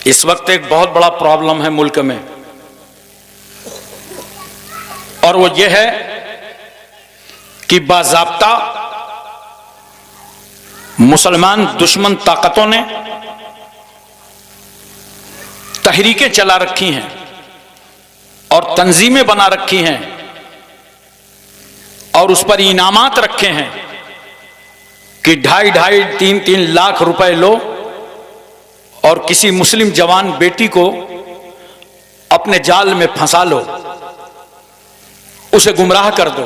इस वक्त एक बहुत बड़ा प्रॉब्लम है मुल्क में, और वो ये है कि बाज़ाब्ता मुसलमान दुश्मन ताकतों ने तहरीकें चला रखी हैं और तंजीमें बना रखी हैं और उस पर इनामात रखे हैं कि 2.5-3 लाख रुपए लो और किसी मुस्लिम जवान बेटी को अपने जाल में फंसा लो, उसे गुमराह कर दो,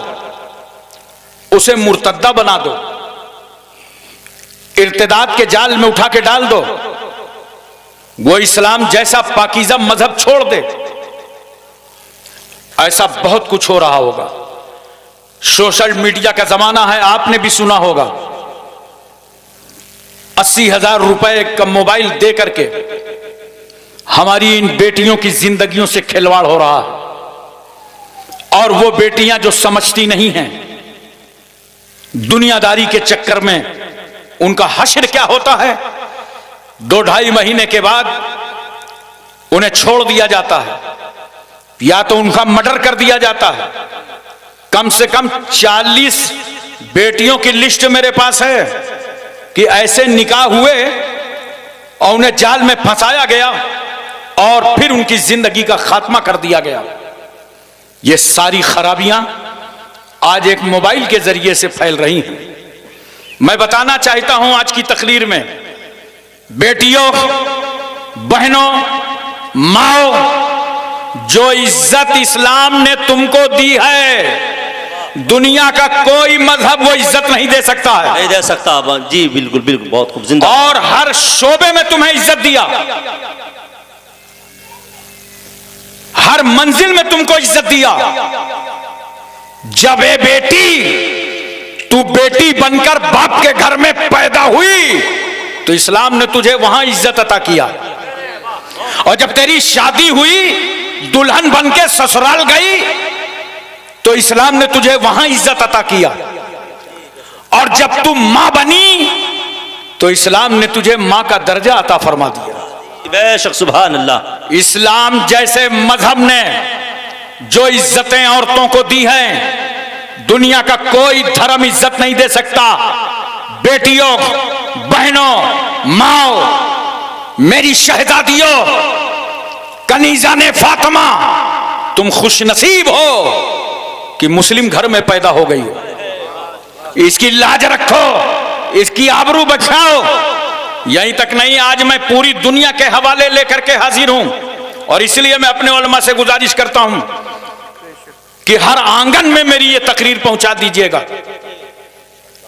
उसे मुर्तद्दा बना दो, इर्तिदाद के जाल में उठा के डाल दो, वो इस्लाम जैसा पाकीज़ा मजहब छोड़ दे। ऐसा बहुत कुछ हो रहा होगा। सोशल मीडिया का जमाना है, आपने भी सुना होगा 80,000 रुपए का मोबाइल दे करके हमारी इन बेटियों की जिंदगियों से खिलवाड़ हो रहा है। और वो बेटियां जो समझती नहीं हैं दुनियादारी के चक्कर में उनका हश्र क्या होता है, 2-2.5 महीने के बाद उन्हें छोड़ दिया जाता है या तो उनका मर्डर कर दिया जाता है। कम से कम 40 बेटियों की लिस्ट मेरे पास है कि ऐसे निकाह हुए और उन्हें जाल में फंसाया गया और फिर उनकी जिंदगी का खात्मा कर दिया गया। ये सारी खराबियां आज एक मोबाइल के जरिए से फैल रही हैं। मैं बताना चाहता हूं आज की तकरीर में, बेटियों, बहनों, माओ, जो इज्जत इस्लाम ने तुमको दी है दुनिया का कोई मजहब वो इज्जत नहीं दे सकता है, नहीं दे सकता। जी बिल्कुल बिल्कुल, बहुत खूब, जिंदा। और हर शोबे में तुम्हें इज्जत दिया, हर मंजिल में तुमको इज्जत दिया। जब ए बेटी, तू बेटी बनकर बाप के घर में पैदा हुई तो इस्लाम ने तुझे वहां इज्जत अता किया, और जब तेरी शादी हुई दुल्हन बनके ससुराल गई तो इस्लाम ने तुझे वहां इज्जत अता किया, और जब तू मां बनी तो इस्लाम ने तुझे मां का दर्जा अता फरमा दिया। बेशक, सुभान अल्लाह। इस्लाम जैसे मजहब ने जो इज्जतें औरतों को दी हैं दुनिया का कोई धर्म इज्जत नहीं दे सकता। बेटियों, बहनों, माओ, मेरी शहजादियों, कनीजा ने फातिमा, तुम खुश नसीब हो कि मुस्लिम घर में पैदा हो गई हो। इसकी लाज रखो, इसकी आबरू बचाओ। यहीं तक नहीं, आज मैं पूरी दुनिया के हवाले लेकर के हाजिर हूं, और इसलिए मैं अपने उलमा से गुजारिश करता हूं कि हर आंगन में मेरी ये तकरीर पहुंचा दीजिएगा।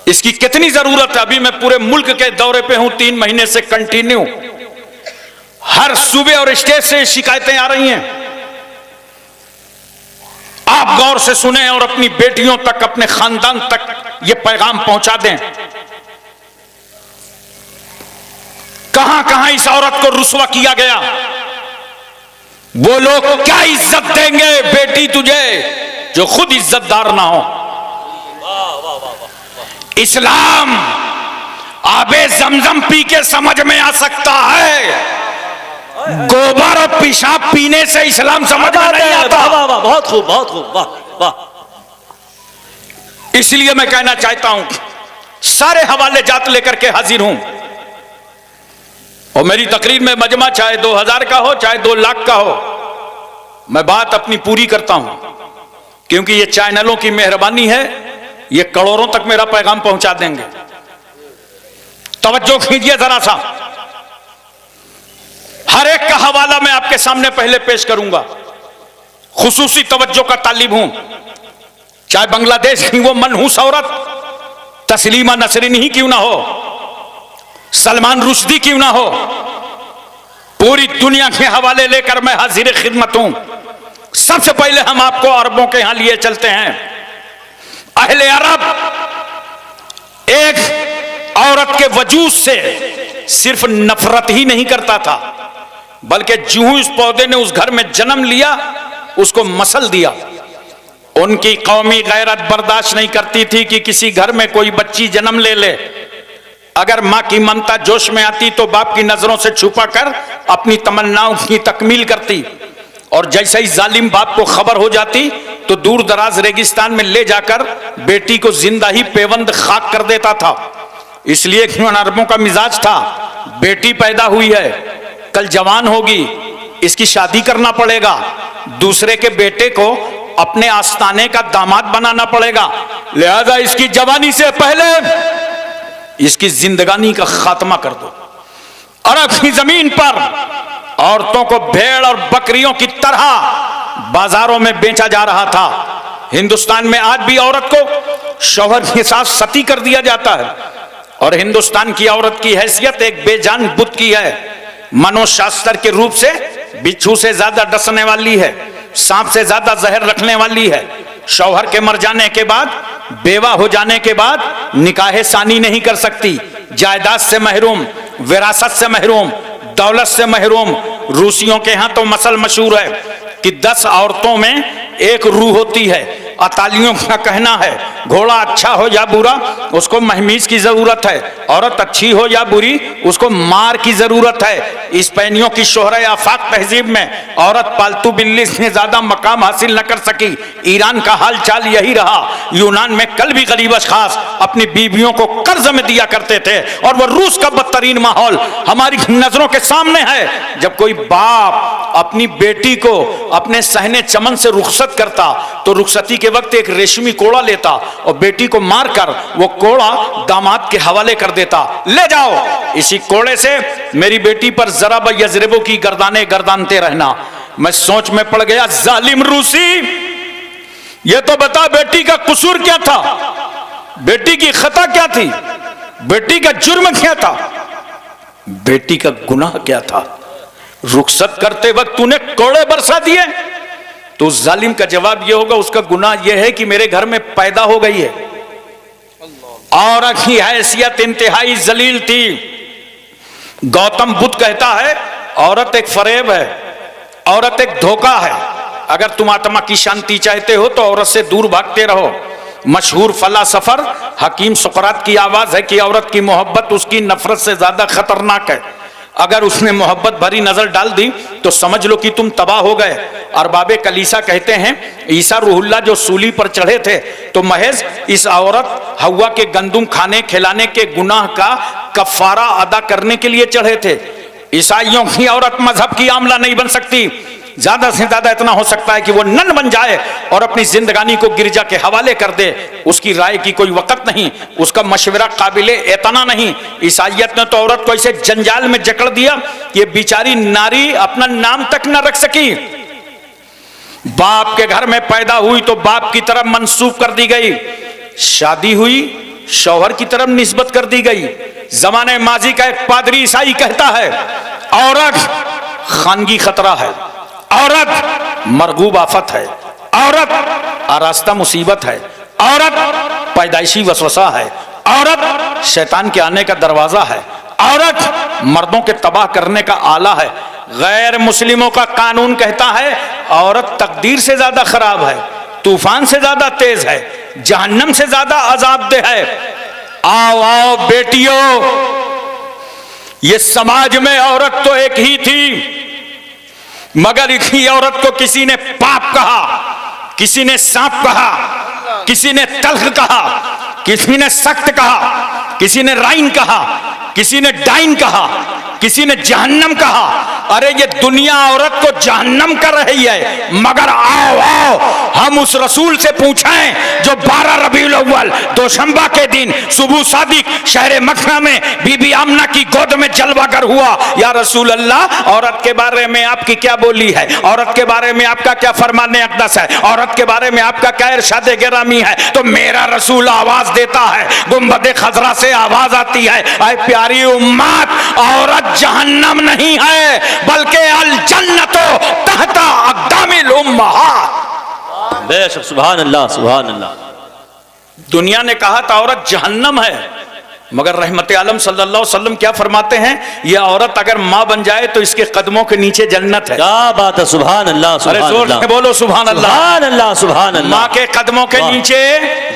इसकी कितनी जरूरत है। अभी मैं पूरे मुल्क के दौरे पे हूं, 3 महीने से कंटिन्यू, हर सूबे और स्टेट से शिकायतें आ रही हैं। आप गौर से सुने और अपनी बेटियों तक, अपने खानदान तक ये पैगाम पहुंचा दें। कहां कहां इस औरत को रुस्वा किया गया। वो लोग क्या इज्जत देंगे बेटी तुझे जो खुद इज्जतदार ना हो। इस्लाम आबे जमजम पी के समझ में आ सकता है, गोबर और पेशाब पीने से इस्लाम समझ में नहीं आता। वाह वाह, बहुत खूब, बहुत खूब, वाह वाह। इसलिए मैं कहना चाहता हूं, सारे हवाले जात लेकर के हाजिर हूं, और मेरी तकरीर में मजमा चाहे 2000 का हो चाहे 2 लाख का हो, मैं बात अपनी पूरी करता हूं, क्योंकि ये चैनलों की मेहरबानी है, ये करोड़ों तक मेरा पैगाम पहुंचा देंगे। तवज्जो कीजिए जरा सा, हर एक का हवाला मैं आपके सामने पहले पेश करूंगा। खुसूसी तवज्जो का तालिब हूं, चाहे बांग्लादेश की वो मनहूस औरत तस्लीमा नसरीन ही क्यों ना हो, सलमान रुश्दी क्यों ना हो, पूरी दुनिया के हवाले लेकर मैं हाजिर खिदमत हूं। सबसे पहले हम आपको अरबों के यहां लिए चलते हैं। अहले अरब एक औरत के वजूद से सिर्फ नफरत ही नहीं करता था, बल्कि जूं उस पौधे ने उस घर में जन्म लिया उसको मसल दिया। उनकी कौमी गैरत बर्दाश्त नहीं करती थी कि किसी घर में कोई बच्ची जन्म ले ले अगर माँ की ममता जोश में आती तो बाप की नजरों से छुपा कर अपनी तमन्नाओं की तकमील करती, और जैसे ही जालिम बाप को खबर हो जाती तो दूर दराज रेगिस्तान में ले जाकर बेटी को जिंदा ही पेवंद खाक कर देता था। इसलिए अरबों का मिजाज था, बेटी पैदा हुई है, कल जवान होगी, इसकी शादी करना पड़ेगा, दूसरे के बेटे को अपने आस्थाने का दामाद बनाना पड़ेगा, लिहाजा इसकी जवानी से पहले इसकी जिंदगानी का खात्मा कर दो। अरब की जमीन पर औरतों को भेड़ और बकरियों की तरह बाजारों में बेचा जा रहा था। हिंदुस्तान में आज भी औरत को शौहर के साथ सती कर दिया जाता है, और हिंदुस्तान की औरत की हैसियत एक बेजान बुत की है। मनोशास्त्र के रूप से बिच्छू से ज्यादा डसने वाली है, सांप से ज्यादा जहर रखने वाली है। शौहर के मर जाने के बाद, बेवा हो जाने के बाद निकाह सानी नहीं कर सकती, जायदाद से महरूम, विरासत से महरूम, दौलत से महरूम। रूसियों के यहाँ तो मसल मशहूर है कि 10 औरतों में एक रूह होती है। अतालियों का कहना है घोड़ा अच्छा हो या बुरा उसको महमीज की जरूरत है, औरत अच्छी हो या बुरी उसको मार की जरूरत है। स्पेनियों की शोहरे आफाक तहजीब में औरत पालतू बिल्ली से ज्यादा मकाम हासिल न कर सकी। ईरान का हाल चाल यही रहा। यूनान में कल भी गरीब अशखास अपनी बीवियों को कर्ज में दिया करते थे, और वह रूस का बदतरीन माहौल हमारी नजरों के सामने है। जब कोई बाप अपनी बेटी को अपने सहने चमन से रुखसत करता तो रुखसती के वक्त एक रेशमी कोड़ा लेता और बेटी को मारकर वो कोड़ा दामाद के हवाले कर देता, ले जाओ इसी कोड़े से मेरी बेटी पर जरा यजरबों की गर्दाने गर्दानते रहना। मैं सोच में पड़ गया, जालिम रूसी, ये तो बता बेटी का कसूर क्या था, बेटी की खता क्या थी, बेटी का जुर्म क्या था, बेटी का गुनाह क्या था। रुखसत करते वक्त तूने कोड़े बरसा दिए, तो उस जालिम का जवाब यह होगा उसका गुनाह यह है कि मेरे घर में पैदा हो गई है। औरत की हैसियत इंतहाई जलील थी। गौतम बुद्ध कहता है औरत एक फरेब है, औरत एक धोखा है। अगर तुम आत्मा की शांति चाहते हो तो औरत से दूर भागते रहो। मशहूर फलासफर हकीम सुकरात की आवाज है कि औरत की मोहब्बत उसकी नफरत से ज्यादा खतरनाक है। अगर उसने मोहब्बत भरी नजर डाल दी तो समझ लो कि तुम तबाह हो गए। अरबाबे कलीसा कहते हैं ईसा रूहुल्लाह जो सूली पर चढ़े थे तो महज इस औरत हव्वा के गंदुम खाने खिलाने के गुनाह का कफारा अदा करने के लिए चढ़े थे। ईसाइयों की औरत मजहब की आमला नहीं बन सकती। ज्यादा से ज्यादा इतना हो सकता है कि वो नन बन जाए और अपनी जिंदगानी को गिरजा के हवाले कर दे। उसकी राय की कोई वक़्त नहीं, उसका मशवरा काबिले एतना नहीं। ईसाइयत ने तो औरत को ऐसे जंजाल में जकड़ दिया कि ये बेचारी नारी अपना नाम तक न रख सकी। बाप के घर में पैदा हुई तो बाप की तरफ मंसूब कर दी गई, शादी हुई शौहर की तरफ निस्बत कर दी गई। जमाने माजी का एक पादरी ईसाई कहता है औरत खानगी खतरा है, औरत मरगूब आफत है, औरत आरास्ता मुसीबत है, औरत पैदाइशी वसवसा है, औरत शैतान के आने का दरवाजा है, औरत मर्दों के तबाह करने का आला है। गैर मुस्लिमों का कानून कहता है औरत तकदीर से ज्यादा खराब है, तूफान से ज्यादा तेज है, जहन्नम से ज्यादा अजाबदेह है। आओ आओ बेटियों, ये समाज में औरत तो एक ही थी, मगर इसी औरत को किसी ने पाप कहा, किसी ने सांप कहा, किसी ने तल्ख कहा, किसी ने सख्त कहा, किसी ने राइन कहा, किसी ने डाइन कहा, किसी ने जहन्नम कहा। अरे ये दुनिया औरत को जहन्नम कर रही है, मगर आओ आओ हम उस रसूल से पूछें जो 12 रबीउल अव्वल दोशंबा के दिन सुबह सादिक शहर मक्का में बीबी आमना की गोद में जलवागर हुआ। या रसूल अल्लाह, औरत के बारे में आपकी क्या बोली है, औरत के बारे में आपका क्या फरमाने अक़दस है, औरत के बारे में आपका क्या इरशाद गिरामी है। तो मेरा रसूल आवाज देता है, गुंबद खजरा से आवाज आती है, ऐ प्यारी उम्मत, औरत जहन्नम नहीं है बल्कि अल जन्नतो तहता अक़दामिल उम्महात। बेशक, सुभान अल्लाह, सुभान अल्लाह। दुनिया ने कहा था औरत जहन्नम है, मगर रहमत आलम सल्लल्लाहु अलैहि वसल्लम क्या फरमाते हैं, यह औरत अगर माँ बन जाए तो इसके कदमों के नीचे जन्नत है। क्या बात है, सुभान अल्लाह, अरे जोर से बोलो सुभान अल्लाह, सुभान अल्लाह, सुभान अल्लाह। माँ के कदमों के नीचे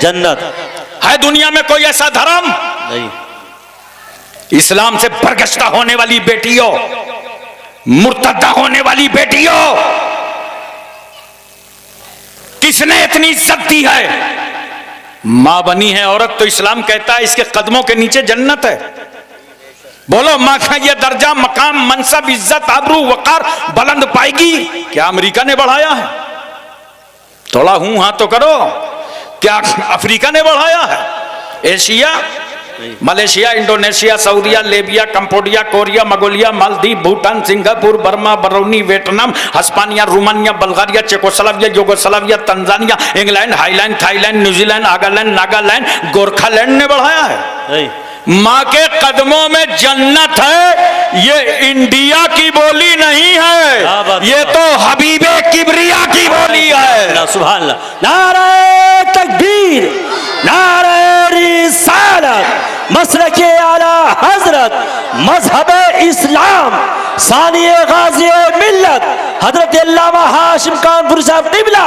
जन्नत है। दुनिया में कोई ऐसा धर्म नहीं इस्लाम से बरगश्ता होने वाली बेटियों, मुर्तद्दा होने वाली बेटियों, किसने इतनी इज्जत दी है? मां बनी है औरत तो इस्लाम कहता है इसके कदमों के नीचे जन्नत है। बोलो मां का यह दर्जा, मकाम, मनसब, इज्जत, आबरू, वकार बुलंद पाएगी। क्या अमेरिका ने बढ़ाया है? थोड़ा हूं हां तो करो। क्या अफ्रीका ने बढ़ाया है? एशिया, मलेशिया, इंडोनेशिया, सऊदिया, Libya, Cambodia, Korea, Mongolia, Maldives, Bhutan, Singapore, Burma, Barauni, Vietnam, Hispania, Romania, Bulgaria, Czechoslovakia, Yugoslavia, Tanzania, England, Highland, Thailand, New Zealand, Nagaland, Nagaland, Gorkhaland ने बढ़ाया है। मां के कदमों में जन्नत है। ये इंडिया की बोली नहीं है, ये तो हबीबे किबरिया की बोली है। सुभान अल्लाह। नारे तकबीर, नारे रिसालत, मसलके आला हजरत, मजहब इस्लाम, सानिए गाज़ी मिल्लत, हजरत अल्लामा हाशिम कानपुरी साहब निबला।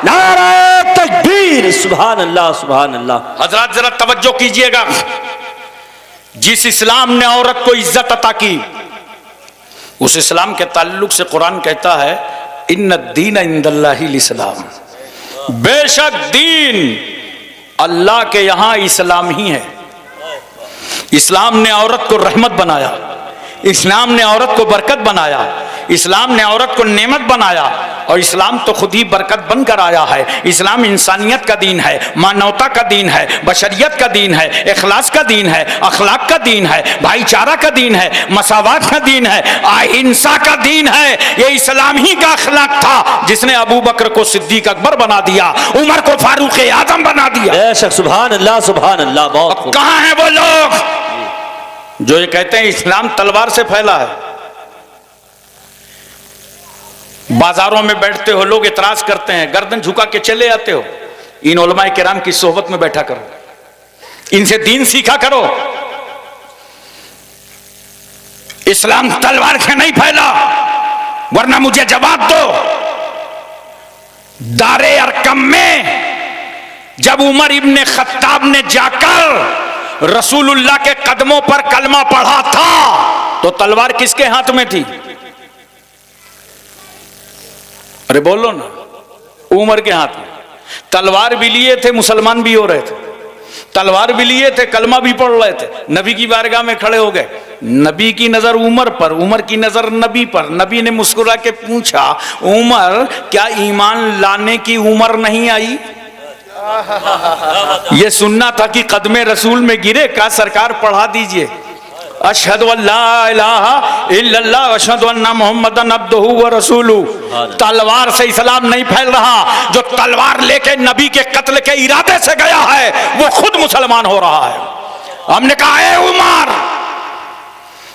नारे तकबीर, सुभान अल्लाह, सुभान अल्लाह। हजरत जरा तवज्जो कीजिएगा। जिस इस्लाम ने औरत को इज्जत अता की, उस इस्लाम के ताल्लुक से कुरान कहता है इन्न दीन इंदल्लाहिल इस्लाम, बेशक दीन अल्लाह के यहां इस्लाम ही है। इस्लाम ने औरत को रहमत बनाया, इस्लाम ने औरत को बरकत बनाया, इस्लाम ने औरत को नेमत बनाया, और इस्लाम तो खुद ही बरकत बनकर आया है। इस्लाम इंसानियत का दीन है, मानवता का दीन है, बशरियत का दीन है, इखलास का दीन है, अखलाक का दीन है, भाईचारा का दीन है, मसावात का दीन है, अहिंसा का दीन है। ये इस्लाम ही का अखलाक था जिसने अबू बकर को सिद्दीक अकबर बना दिया, उमर को फारूक आजम बना दिया। बेशक, सुभान अल्लाह, सुभान अल्लाह। बहुत कहां है वो लोग जो ये कहते हैं इस्लाम तलवार से फैला है? बाजारों में बैठते हो, लोग इतराज करते हैं, गर्दन झुका के चले आते हो। इन उलमाए किराम की सोहबत में बैठा करो, इनसे दीन सीखा करो। इस्लाम तलवार से नहीं फैला, वरना मुझे जवाब दो। दारे अरकम में जब उमर इब्ने खत्ताब ने जाकर रसूलुल्लाह के कदमों पर कलमा पढ़ा था, तो तलवार किसके हाथ में थी? अरे बोलो ना, उमर के हाथ में। तलवार भी लिए थे, मुसलमान भी हो रहे थे, तलवार भी लिए थे, कलमा भी पढ़ रहे थे। नबी की बारगाह में खड़े हो गए, नबी की नजर उमर पर, उमर की नजर नबी पर। नबी ने मुस्कुरा के पूछा, उमर क्या ईमान लाने की उम्र नहीं आई? ये सुनना था कि कदमे रसूल में गिरे। का सरकार पढ़ा दीजिए, अशहदु अल्ला इलाहा इल्लल्लाह अशहदु अन्ना मुहम्मदन अब्दुहु व रसूलुहु। तलवार से इस्लाम नहीं फैल रहा। जो तलवार लेके नबी के कत्ल के इरादे से गया है वो खुद मुसलमान हो रहा है। हमने कहा ए उमर,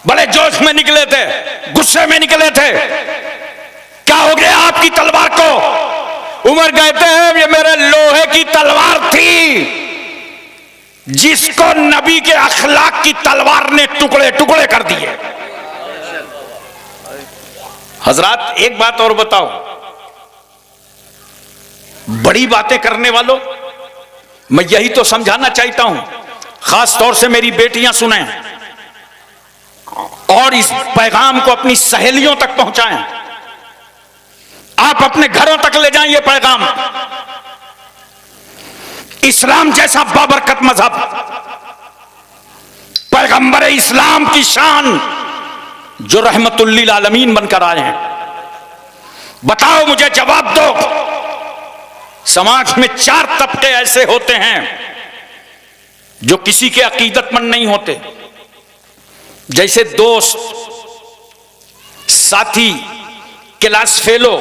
बड़े जोश में निकले थे, गुस्से में निकले थे, क्या हो गया आपकी तलवार को? उमर कहते हैं ये मेरे लोहे की तलवार थी जिसको नबी के अखलाक की तलवार ने टुकड़े टुकड़े कर दिए। हजरात एक बात और बताओ, बड़ी बातें करने वालों, मैं यही तो समझाना चाहता हूं, खास तौर से मेरी बेटियां सुने और इस पैगाम को अपनी सहेलियों तक पहुंचाएं। आप अपने घरों तक ले जाएं ये पैगाम। इस्लाम जैसा बाबरकत मजहब, पैगंबर इस्लाम की शान, जो रहमतुल लिल आलमीन बनकर आए हैं। बताओ, मुझे जवाब दो। समाज में 4 तबके ऐसे होते हैं जो किसी के अकीदतमंद नहीं होते, जैसे दोस्त, साथी, क्लास फेलो।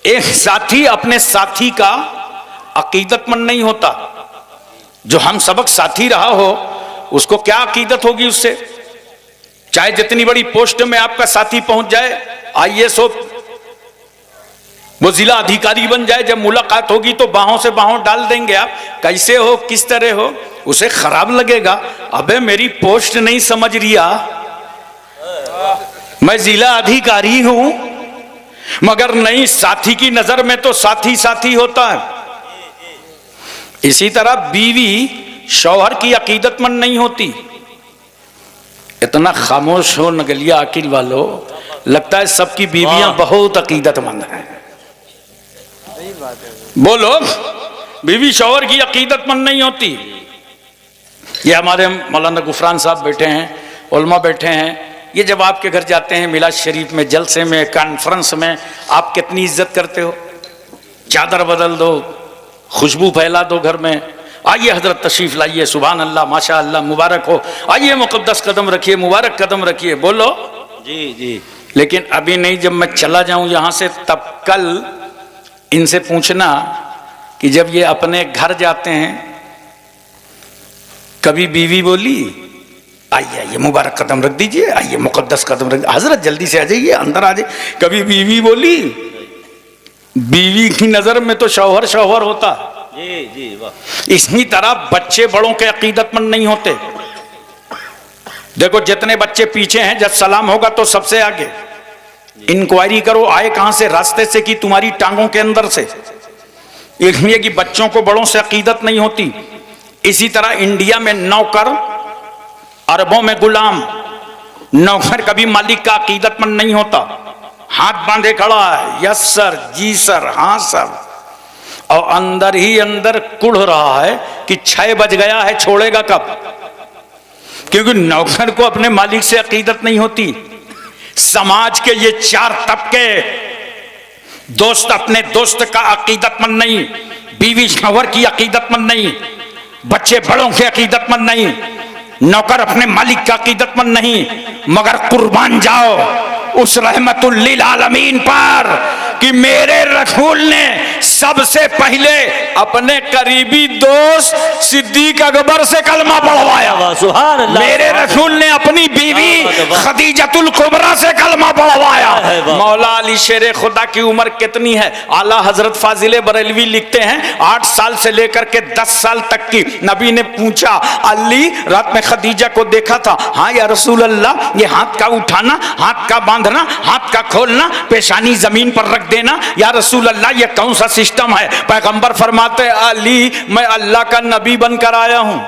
एक साथी अपने साथी का अकीदतमंद नहीं होता। जो हम सबक साथी रहा हो उसको क्या अकीदत होगी उससे? चाहे जितनी बड़ी पोस्ट में आपका साथी पहुंच जाए, IAS हो, वो जिला अधिकारी बन जाए, जब मुलाकात होगी तो बाहों से बाहों डाल देंगे आप, कैसे हो, किस तरह हो, उसे खराब लगेगा। अबे मेरी पोस्ट नहीं समझ रिया, मैं जिला अधिकारी हूं। मगर नहीं, साथी की नजर में तो साथी साथी होता है। इसी तरह बीवी शौहर की अकीदतमंद नहीं होती। इतना खामोश हो नगलिया अकील वालों, लगता है सबकी बीवियां बहुत अकीदतमंद हैं। बोलो, बीवी शौहर की अकीदतमंद नहीं होती। ये हमारे मौलाना गुफरान साहब बैठे हैं, उलमा बैठे हैं, ये जब आपके घर जाते हैं मिलाद शरीफ में, जलसे में, कॉन्फ्रेंस में, आप कितनी इज्जत करते हो। चादर बदल दो, खुशबू फैला दो घर में, आइए हजरत तशरीफ लाइए, सुभान अल्लाह, माशा अल्लाह, मुबारक हो, आइए मुकद्दस कदम रखिए, मुबारक कदम रखिए। बोलो जी जी। लेकिन अभी नहीं, जब मैं चला जाऊं यहां से, तब कल इनसे पूछना कि जब ये अपने घर जाते हैं, कभी बीवी बोली आइए आइए मुबारक कदम रख दीजिए, आइए मुकद्दस कदम रख, हजरत जल्दी से आ जाइए, अंदर आ जाइए, कभी बीवी बोली? बीवी की नजर में तो शौहर शौहर होता। जी जी वाह। इसी तरह बच्चे बड़ों के अकीदतमंद नहीं होते। देखो जितने बच्चे पीछे हैं, जब सलाम होगा तो सबसे आगे। इंक्वायरी करो आए कहां से, रास्ते से कि तुम्हारी टांगों के अंदर से। इसलिए कि बच्चों को बड़ों से अकीदत नहीं होती। इसी तरह इंडिया में नौकर, अरबों में गुलाम। नौकर कभी मालिक का अकीदतमंद नहीं होता, हाथ बांधे खड़ा है, यस सर, जी सर, हाँ सर, और अंदर ही अंदर कुढ़ रहा है कि 6 बज गया है, छोड़ेगा कब। क्योंकि नौकर को अपने मालिक से अकीदत नहीं होती। समाज के ये 4 तबके, दोस्त अपने दोस्त का अकीदतमंद नहीं, बीवी शौहर की अकीदतमंद नहीं, बच्चे बड़ों के अकीदतमंद नहीं, नौकर अपने मालिक का अकीदतमंद नहीं। मगर कुर्बान जाओ उस रहमतुल लिल आलमीन पर कि मेरे रसूल ने सबसे पहले अपने करीबी दोस्त सिद्दीक अकबर से कलमा पढ़वाया। सुभान अल्लाह। मेरे रसूल ने अपनी बीवी खदीजतुल कुबरा से कलमा पढ़वाया। मौला अली शेर खुदा की उम्र कितनी है? आला हजरत फाजिले बरेलवी लिखते हैं 8 साल से लेकर के 10 साल तक की। नबी ने पूछा, अली रात में खदीजा को देखा था? हाँ या रसूल अल्लाह, ये हाथ का उठाना, हाथ का बांधना, हाथ का खोलना, पेशानी जमीन पर रख देना, या रसूल अल्लाह ये कौन सा सिस्टम है? पैगंबर फरमाते, अली मैं अल्लाह का नबी बनकर आया हूं,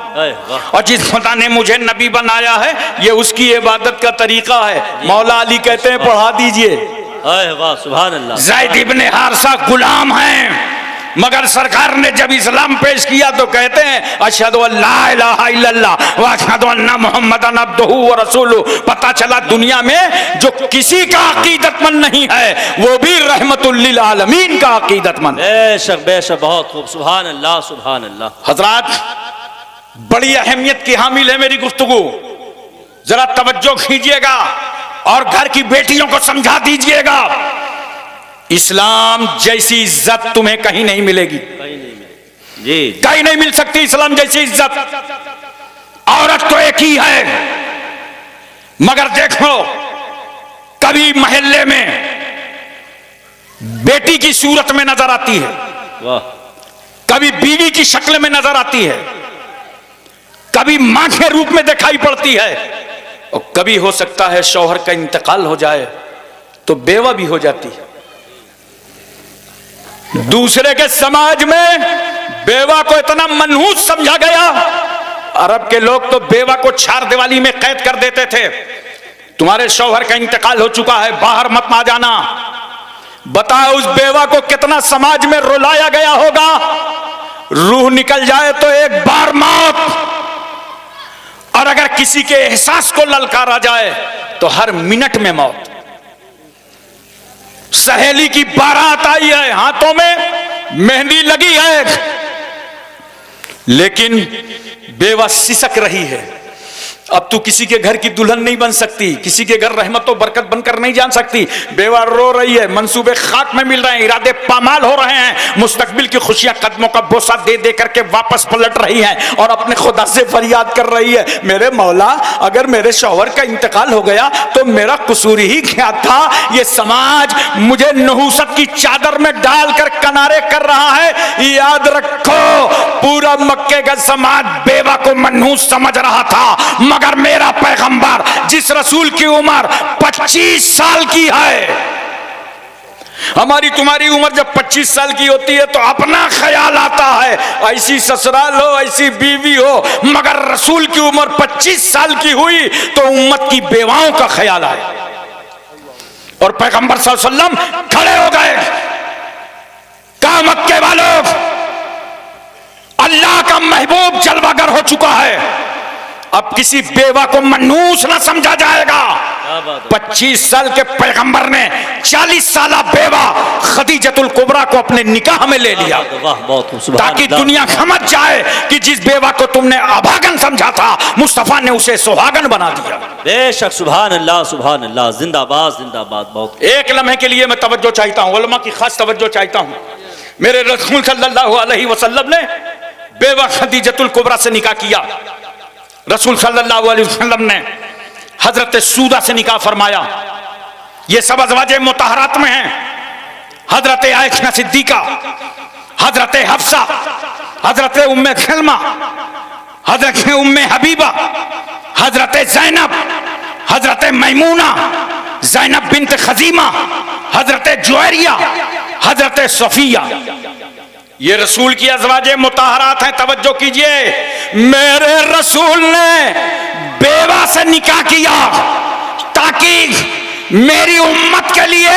और जिस खुदा ने मुझे नबी बनाया है ये उसकी इबादत का तरीका है। मौला अली कहते हैं पढ़ा दीजिए। वाह सुभान अल्लाह। ज़ैद इब्ने हारिसा गुलाम हैं, मगर सरकार ने जब इस्लाम पेश किया तो कहते हैं अशहदु अल्ला इलाहा इल्लल्लाह व अशहदु अन्ना मुहम्मदन अब्दुहु व रसूलुहु। पता चला दुनिया में जो किसी का अकीदतमंद नहीं है वो भी रहमतुल लिल आलमीन का अकीदतमंद। बेशक बेशक, बहुत खूब, सुभान अल्लाह सुभान अल्लाह। हजरात बड़ी अहमियत की हामिल है मेरी गुफ्तगू, जरा तवज्जो कीजिएगा और घर की बेटियों को समझा दीजिएगा। इस्लाम जैसी इज्जत तुम्हें कहीं नहीं मिलेगी, कहीं नहीं मिलेगी जी, कहीं नहीं मिल सकती इस्लाम जैसी इज्जत। औरत तो एक ही है, मगर देखो कभी मोहल्ले में बेटी की सूरत में नजर आती है, वाह, कभी बीवी की शक्ल में नजर आती है, कभी मां के रूप में दिखाई पड़ती है, और कभी हो सकता है शौहर का इंतकाल हो जाए तो बेवा भी हो जाती है। दूसरे के समाज में बेवा को इतना मनहूस समझा गया, अरब के लोग तो बेवा को 4 दीवारी में कैद कर देते थे। तुम्हारे शौहर का इंतकाल हो चुका है, बाहर मत आ जाना। बताओ उस बेवा को कितना समाज में रुलाया गया होगा। रूह निकल जाए तो एक बार मौत, और अगर किसी के एहसास को ललकारा जाए तो हर मिनट में मौत। सहेली की बारात आई है, हाथों में मेहंदी लगी है, लेकिन बेवा सिसक रही है। अब तू किसी के घर की दुल्हन नहीं बन सकती, किसी के घर रहमत और बरकत बनकर नहीं जान सकती। बेवा रो रही है, मंसूबे खाक में मिल रहे हैं, इरादे पामाल हो रहे हैं, मुस्तकबिल की खुशियां कदमों का बोसा दे दे करके वापस पलट रही हैं, और अपने खुदा से फरियाद कर रही है, मेरे मौला अगर मेरे शौहर का इंतकाल हो गया तो मेरा कसूर ही क्या था? ये समाज मुझे नहूसत की चादर में डालकर किनारे कर रहा है। याद रखो पूरा मक्के का समाज बेवा को मनहूस समझ रहा था, मगर मेरा पैगंबर जिस रसूल की उम्र 25 साल की है, हमारी तुम्हारी उम्र जब 25 साल की होती है तो अपना ख्याल आता है, ऐसी ससुराल हो, ऐसी बीवी हो, मगर रसूल की उम्र 25 साल की हुई तो उम्मत की बेवाओं का ख्याल आया। और पैगंबर सल्लल्लाहु अलैहि वसल्लम खड़े हो गए, कहा मक्के वालों, अल्लाह का महबूब जलवागर हो चुका है, अब किसी बेवा को मनूस ना समझा जाएगा। 25 साल के पैगंबर ने 40 साल बेवा खदीजतुल कुबरा को अपने निकाह में ले लिया, ताकि दुनिया समझ जाए कि जिस बेवा को तुमने अभागन समझा था, मुस्तफा ने उसे सुहागन बना दिया। बेशक, सुभान अल्लाह, जिंदाबाद जिंदाबाद। बहुत एक लम्हे के लिए मैं तवज्जो चाहता हूँ, उलमा की खास तवज्जो चाहता हूँ। मेरे रसूल सल्लल्लाहु अलैहि वसल्लम ने बेवा खदीजतुल कुबरा से निकाह किया। रसूल सल्लल्लाहु अलैहि वसल्लम ने हजरत सूदा से निकाह फरमाया। ये सब अज़वाजे मुतहरात में हैं। हजरत आयशा सिद्दीका, हजरत हफ्सा, हजरत उम्मे सलमा, हजरत उम्मे हबीबा, हजरत ज़ैनब, हजरत मैमूना, ज़ैनब बिन्त खजीमा, हजरत जुवैरिया, हजरत सफिया, ये रसूल की अज़वाजे मुताहरात हैं। तवज्जो कीजिए, मेरे रसूल ने बेवा से निकाह किया ताकि मेरी उम्मत के लिए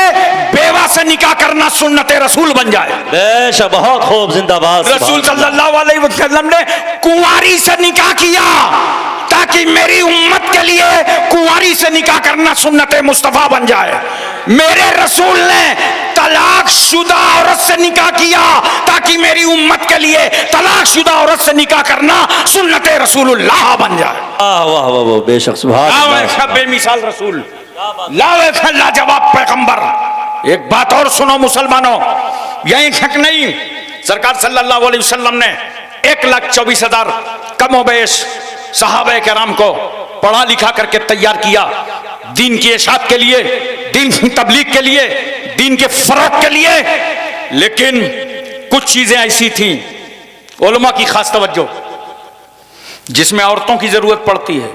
बेवा से निकाह करना सुन्नत रसूल बन जाए। बेशक, बहुत खूब, जिंदाबाद। रसूल सल्लल्लाहु अलैहि वसल्लम ने कुंवारी से निकाह किया ताकि मेरी उम्मत के लिए कुंवारी से निकाह करना सुन्नत मुस्तफा बन जाए। मेरे रसूल ने तलाक शुदा औरत से निकाह किया ताकि मेरी उम्मत के लिए तलाक शुदा औरत से निकाह करना सुन्नत रसूलुल्लाह बन जाए। वाह वाह वाह, बेशक, सुभान अल्लाह, बेमिसाल रसूल, लाजवाब पैगंबर। एक बात और सुनो मुसलमानों, यही शक नहीं, सरकार सल्लल्लाहु अलैहि वसल्लम ने 1,24,000 कमोबेश सहाबा किराम को पढ़ा लिखा करके तैयार किया दीन की इशाअत के लिए, दीन की तबलीग के लिए, दीन के फरोग के लिए। लेकिन कुछ चीजें ऐसी थीं, उलमा की खास तवज्जो, जिसमें औरतों की जरूरत पड़ती है।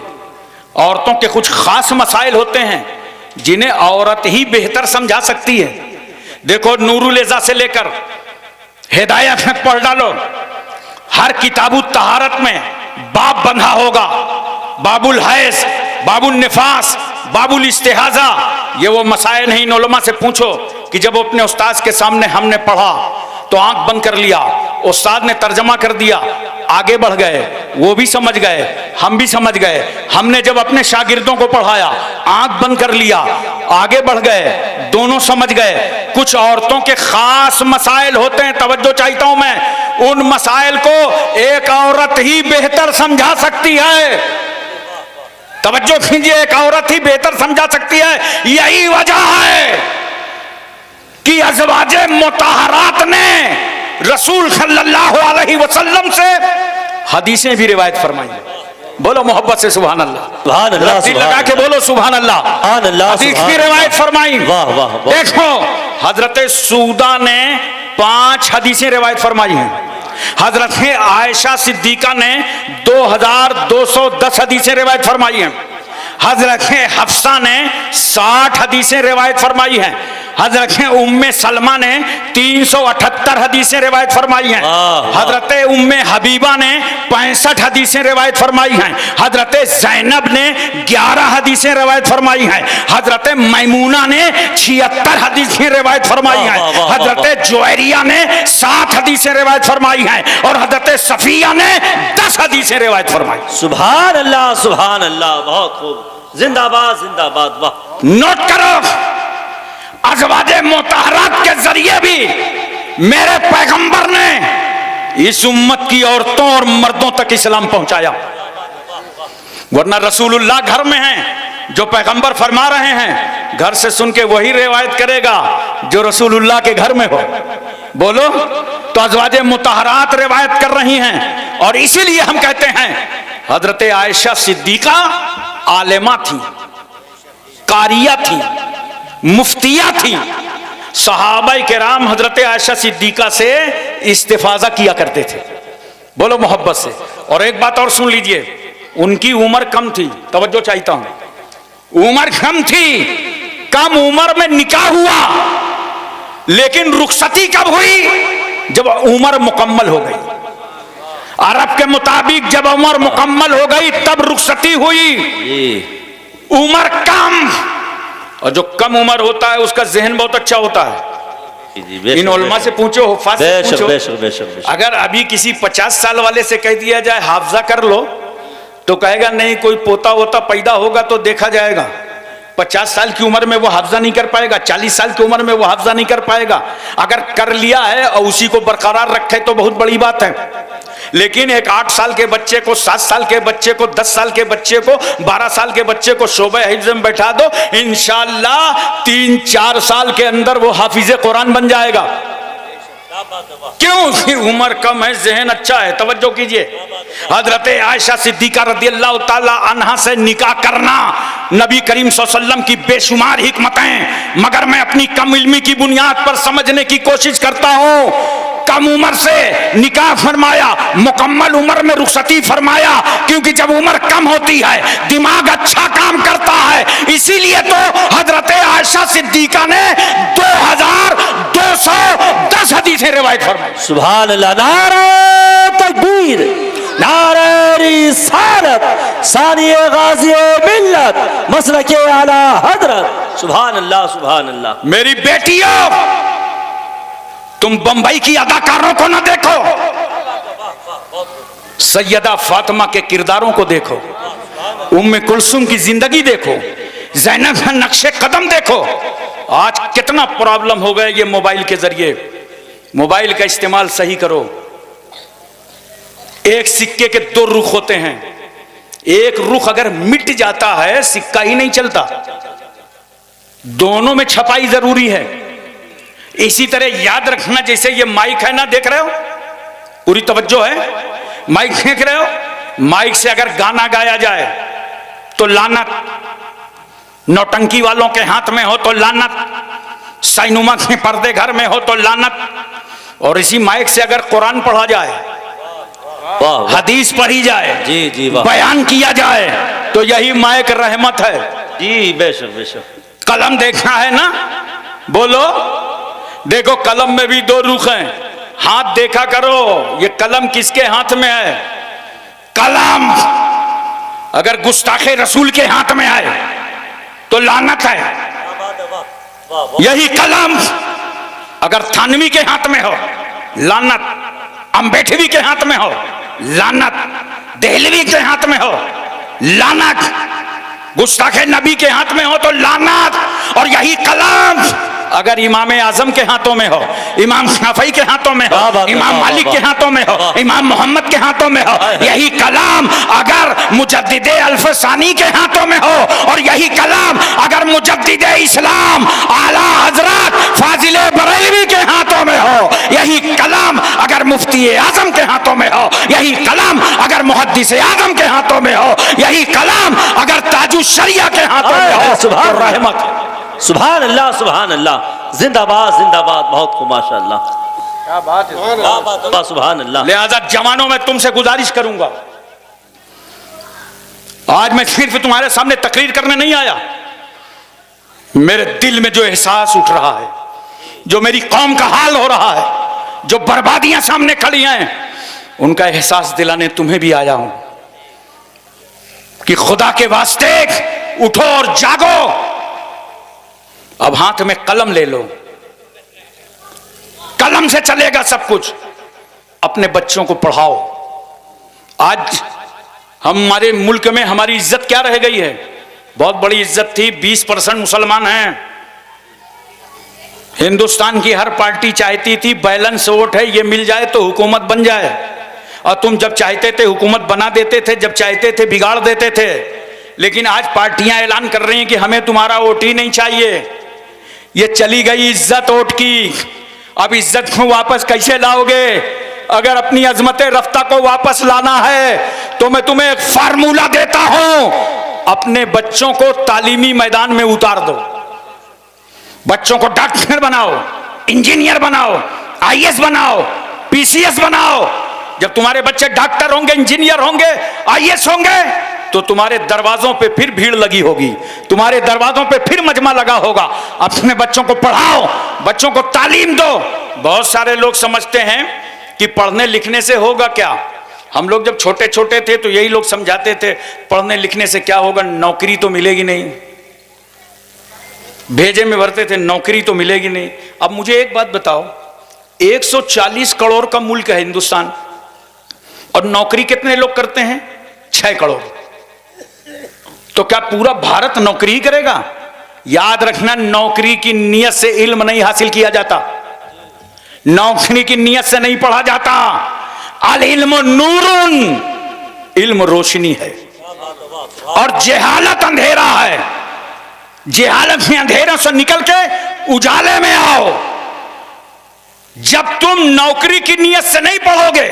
औरतों के कुछ खास मसाइल होते हैं जिन्हें औरत ही बेहतर समझा सकती है। देखो, नूरुल इज़्ज़ा से लेकर हिदायत में पढ़ डालो, हर किताबु तहारत में बाब बंधा होगा, बाबुल हैज, बाबुल निफास, बाबुल इस्तिहाजा। ये वो मसाइल नहीं, उलमा से पूछो कि जब अपने उस्ताद के सामने हमने पढ़ा तो आंख बंद कर लिया, उस्ताद ने तर्जमा कर दिया, आगे बढ़ गए, वो भी समझ गए, हम भी समझ गए। हमने जब अपने शागिर्दों को पढ़ाया, आंख बंद कर लिया, आगे बढ़ गए, दोनों समझ गए। कुछ औरतों के खास मसाइल होते हैं, तवज्जो चाहता हूं मैं, उन मसाइल को एक औरत ही बेहतर समझा सकती है। तवज्जो कीजिए, एक औरत ही बेहतर समझा सकती है। यही वजह है कि अज़वाजे मुताहरात ने रसूल सल्लल्लाहु अलैहि वसल्लम से हदीसें भी रिवायत फरमाई। बोलो मोहब्बत से सुभान अल्लाह, सुभान अल्लाह, दिल लगा के बोलो सुभान अल्लाह। हदीस की रिवायत फरमाई। वाह वाह, देखो, हजरत सूदा ने 5 हदीसें रिवायत फरमाई हैं। हजरत आयशा सिद्दीका ने 2210 हदीसें रिवायत फरमाई हैं। हजरत हफ्सा ने 60 हदीसें रिवायत फरमाई हैं। हजरत उम्मे सलमा ने 378 हदीसें रिवायत फरमाई हैं। हजरत उम्मे हबीबा ने 65 हदीसें रिवायत फरमाई हैं। हजरत ज़ैनब ने 11 हदीसें रिवायत फरमाई हैं। हजरत मैमूना ने 76 हदीसें रिवायत फरमाई हैं। हजरत जुवैरिया ने 7 हदीसें रिवायत फरमाई हैं और हजरत सफिया ने 10 हदीसें रिवायत फरमाई। सुभान अल्लाह, सुभान अल्लाह, बहुत खूब, जिंदाबाद जिंदाबाद। वाह, नोट करो, अज़वाजे मुताहरात के जरिए भी मेरे पैगंबर ने इस उम्मत की औरतों और मर्दों तक इस्लाम पहुंचाया। वरना रसूलुल्लाह घर में हैं, जो पैगंबर फरमा रहे हैं, घर से सुन के वही रिवायत करेगा जो रसूलुल्लाह के घर में हो। बोलो, तो अज़वाजे मुताहरात रिवायत कर रही हैं। और इसीलिए हम कहते हैं हजरत आयशा सिद्दीका आलिमा थी, कारिया थी, मुफ्तिया थी। सहाबाई किराम हजरत आयशा सिद्दीका से इस्तिफाजा किया करते थे। बोलो मोहब्बत से। और एक बात और सुन लीजिए, उनकी उम्र कम थी, तवज्जो चाहता हूं, उम्र कम थी, कम उम्र में निकाह हुआ। लेकिन रुखसती कब हुई? जब उम्र मुकम्मल हो गई। अरब के मुताबिक जब उम्र मुकम्मल हो गई तब रुखसती हुई। उम्र कम, और जो कम उम्र होता है उसका जहन बहुत अच्छा होता है। इन उलमा से पूछो, हुफ़ाज़ से पूछो। अगर अभी किसी 50 साल वाले से कह दिया जाए हाफजा कर लो तो कहेगा नहीं, कोई पोता वोता पैदा होगा तो देखा जाएगा। 50 साल की उम्र में वो हाफजा नहीं कर पाएगा, 40 साल की उम्र में वो हाफजा नहीं कर पाएगा। अगर कर लिया है और उसी को बरकरार रखे तो बहुत बड़ी बात है। लेकिन एक 8 साल के बच्चे को, 7 साल के बच्चे को, 10 साल के बच्चे को, 12 साल के बच्चे को शोबे हिफ्ज़ में बैठा दो, इंशाअल्लाह 3-4 साल के अंदर वो हाफिज़े कुरान बन जाएगा। क्यों? उसकी उम्र कम है, जहन अच्छा है। तवज्जो कीजिए, हजरत आयशा सिद्दीका रदियल्लाहु ताला अन्हा से निकाह करना नबी करीम सल्लल्लाहु अलैहि वसल्लम की बेशुमार हिकमतें, मगर मैं अपनी कम इल्मी की बुनियाद पर समझने की कोशिश करता हूं। कम उम्र से निकाह फरमाया, मुकम्मल उम्र में रुखसती फरमाया, क्योंकि जब उम्र कम होती है दिमाग अच्छा काम करता है। इसीलिए तो हजरत आयशा सिद्दीका ने 2210 हदीसें रिवायत फरमाई। सुभान अल्लाह, नारे तकबीर, नारे रिसालत, सानिए गाज़ी मिल्लत, मसलके आला हजरत। सुभान अल्लाह, सुभान अल्लाह। मेरी बेटियों, तुम बंबई की अदाकारों को ना देखो, सैयदा फातिमा के किरदारों को देखो, उम्मे कुलसुम की जिंदगी देखो, ज़ैनब का नक्शे कदम देखो। आज कितना प्रॉब्लम हो गया ये मोबाइल के जरिए। मोबाइल का इस्तेमाल सही करो। एक सिक्के के 2 रुख होते हैं, एक रुख अगर मिट जाता है सिक्का ही नहीं चलता, दोनों में छपाई जरूरी है। इसी तरह याद रखना, जैसे ये माइक है ना, देख रहे हो, पूरी तवज्जो है, माइक देख रहे हो, माइक से अगर गाना गाया जाए तो लानत, नौटंकी वालों के हाथ में हो तो लानत, साइनुमा के पर्दे घर में हो तो लानत, और इसी माइक से अगर कुरान पढ़ा जाए, हदीस पढ़ी जाए, जी जी, बयान किया जाए तो यही माइक रहमत है। जी बेशक बेशक। कलम देखना है ना, बोलो, देखो कलम में भी 2 रुख हैं, हाथ देखा करो, ये कलम किसके हाथ में है। कलम अगर गुस्ताखे रसूल के हाथ में आए तो लानत है। यही कलम अगर थानवी के हाथ में हो लानत, अम्बेडकरी के हाथ में हो लानत, देहलवी के हाथ में हो लानत, गुस्ताखे नबी के हाथ में हो तो लानत। और यही कलम अगर इमाम आजम के हाथों में हो, इमाम शाफई के हाथों में हो, इमाम मालिक के हाथों में हो, इमाम मोहम्मद के हाथों में हो, यही कलाम अगर मुजद्दिदे अल्फसानी के हाथों में हो, और यही कलाम अगर मुजद्दिदे इस्लाम आला हजरत फाजिले बरेलवी के हाथों में हो, यही कलाम अगर मुफ्ती आजम के हाथों में हो, यही कलाम अगर मुहद्दिस आजम के हाथों में हो, यही कलाम अगर ताजुश शरिया के हाथों में हो, सुभान तो रहमत। सुभान अल्लाह, सुभान अल्लाह, जिंदाबाद जिंदाबाद, बहुत खूब माशाअल्लाह, क्या बात है, सुभान अल्लाह। लिहाजा जवानों में तुमसे गुजारिश करूंगा, आज मैं सिर्फ तुम्हारे सामने तकरीर करने नहीं आया, मेरे दिल में जो एहसास उठ रहा है, जो मेरी कौम का हाल हो रहा है, जो बर्बादियां सामने खड़ी हैं, उनका एहसास दिलाने तुम्हें भी आया हूं कि खुदा के वास्ते उठो और जागो। अब हाथ में कलम ले लो, कलम से चलेगा सब कुछ। अपने बच्चों को पढ़ाओ। आज हमारे मुल्क में हमारी इज्जत क्या रह गई है? बहुत बड़ी इज्जत थी, 20% मुसलमान हैं। हिंदुस्तान की हर पार्टी चाहती थी बैलेंस वोट है, ये मिल जाए तो हुकूमत बन जाए, और तुम जब चाहते थे हुकूमत बना देते थे, जब चाहते थे बिगाड़ देते थे। लेकिन आज पार्टियां ऐलान कर रही हैं कि हमें तुम्हारा वोट ही नहीं चाहिए। ये चली गई इज्जत वोट की। अब इज्जत को वापस कैसे लाओगे? अगर अपनी अजमत रफ्ता को वापस लाना है तो मैं तुम्हें एक फार्मूला देता हूं, अपने बच्चों को तालीमी मैदान में उतार दो। बच्चों को डॉक्टर बनाओ, इंजीनियर बनाओ, आईएएस बनाओ, पीसीएस बनाओ। जब तुम्हारे बच्चे डॉक्टर होंगे, इंजीनियर होंगे, आईएएस होंगे, तो तुम्हारे दरवाजों पे फिर भीड़ लगी होगी, तुम्हारे दरवाजों पे फिर मजमा लगा होगा। अपने बच्चों को पढ़ाओ, बच्चों को तालीम दो। बहुत सारे लोग समझते हैं कि पढ़ने लिखने से होगा क्या। हम लोग जब छोटे छोटे थे तो यही लोग समझाते थे पढ़ने लिखने से क्या होगा, नौकरी तो मिलेगी नहीं। भेजे में भरते थे नौकरी तो मिलेगी नहीं। अब मुझे एक बात बताओ, 140 करोड़ का मुल्क है हिंदुस्तान, और नौकरी कितने लोग करते हैं? 6 करोड़। तो क्या पूरा भारत नौकरी ही करेगा? याद रखना, नौकरी की नीयत से इल्म नहीं हासिल किया जाता, नौकरी की नीयत से नहीं पढ़ा जाता। अल इल्म नूरुन, इल्म रोशनी है और जेहालत अंधेरा है। जेहालत में अंधेरे से निकल के उजाले में आओ। जब तुम नौकरी की नीयत से नहीं पढ़ोगे,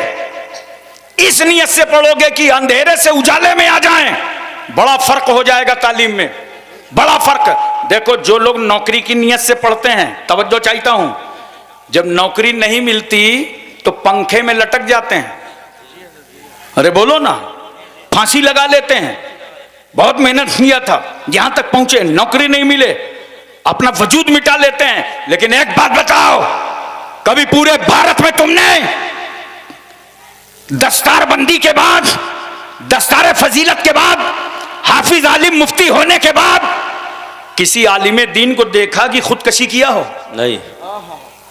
इस नीयत से पढ़ोगे कि अंधेरे से उजाले में आ जाएं, बड़ा फर्क हो जाएगा तालीम में, बड़ा फर्क। देखो, जो लोग नौकरी की नीयत से पढ़ते हैं, तवज्जो चाहता हूं, जब नौकरी नहीं मिलती तो पंखे में लटक जाते हैं। अरे बोलो ना, फांसी लगा लेते हैं। बहुत मेहनत किया था, यहां तक पहुंचे, नौकरी नहीं मिले, अपना वजूद मिटा लेते हैं। लेकिन एक बात बताओ, कभी पूरे भारत में तुमने दस्तारबंदी के बाद, दस्तार फजीलत के बाद, हाफिज आलिम मुफ्ती होने के बाद किसी आलिम दीन को देखा कि खुदकशी किया हो? नहीं।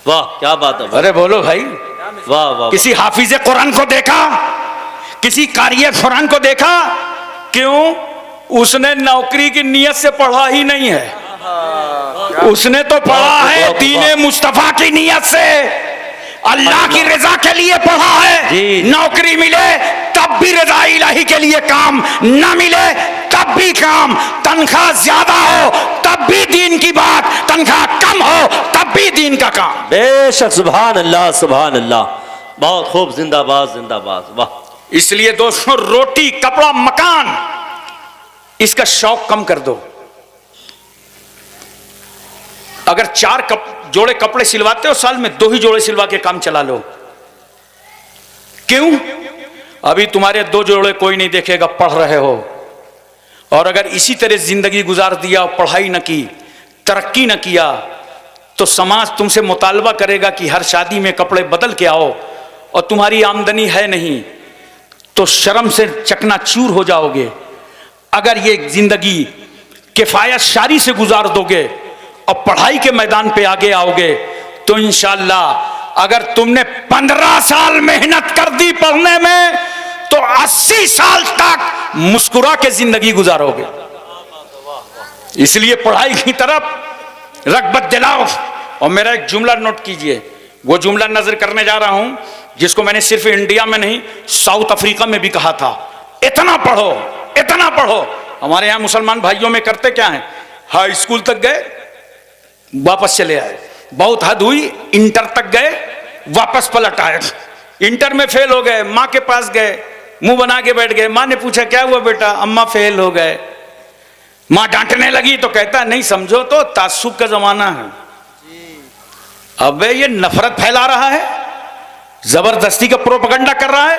वाह क्या बात है। अरे बोलो भाई, वाह वाह। किसी हाफिज कुरान को देखा, किसी कारी कुरान को देखा? क्यों? उसने नौकरी की नीयत से पढ़ा ही नहीं है, उसने तो पढ़ा है दीने मुस्तफा की नीयत से, अल्लाह की रजा के लिए पढ़ा है। नौकरी मिले तब भी रजा इलाही के लिए काम, ना मिले तब भी काम। तनख्वाह ज्यादा हो तब भी दीन की बात, तनख्वाह कम हो तब भी दीन का काम। बेशक, सुभान अल्लाह सुभान अल्लाह। बहुत खूब, जिंदाबाद जिंदाबाद। वाह। इसलिए दोस्तों, रोटी कपड़ा मकान, इसका शौक कम कर दो। अगर 4 जोड़े कपड़े सिलवाते हो साल में, 2 ही जोड़े सिलवा के काम चला लो। क्यों? अभी तुम्हारे 2 जोड़े कोई नहीं देखेगा, पढ़ रहे हो। और अगर इसी तरह जिंदगी गुजार दिया, पढ़ाई न की, तरक्की न किया, तो समाज तुमसे मुतालबा करेगा कि हर शादी में कपड़े बदल के आओ, और तुम्हारी आमदनी है नहीं तो शर्म से चकनाचूर हो जाओगे। अगर ये जिंदगी किफायत शारी से गुजार दोगे और पढ़ाई के मैदान पे आगे आओगे, तो इंशाअल्लाह अगर तुमने 15 साल मेहनत कर दी पढ़ने में, तो 80 साल तक मुस्कुरा के जिंदगी गुजारोगे। इसलिए पढ़ाई की तरफ रग़बत दिलाओ। और मेरा एक जुमला नोट कीजिए, वो जुमला नजर करने जा रहा हूं जिसको मैंने सिर्फ इंडिया में नहीं, साउथ अफ्रीका में भी कहा था, इतना पढ़ो, इतना पढ़ो। हमारे यहां मुसलमान भाइयों में करते क्या है, हाई स्कूल तक गए, वापस चले आए। बहुत हद हुई, इंटर तक गए, वापस पलट आए। इंटर में फेल हो गए, माँ के पास गए, मुंह बना के बैठ गए। माँ ने पूछा क्या हुआ बेटा? अम्मा फेल हो गए। माँ डांटने लगी तो कहता नहीं समझो तो तासुब का जमाना है। अबे ये नफरत फैला रहा है, जबरदस्ती का प्रोपगंडा कर रहा है।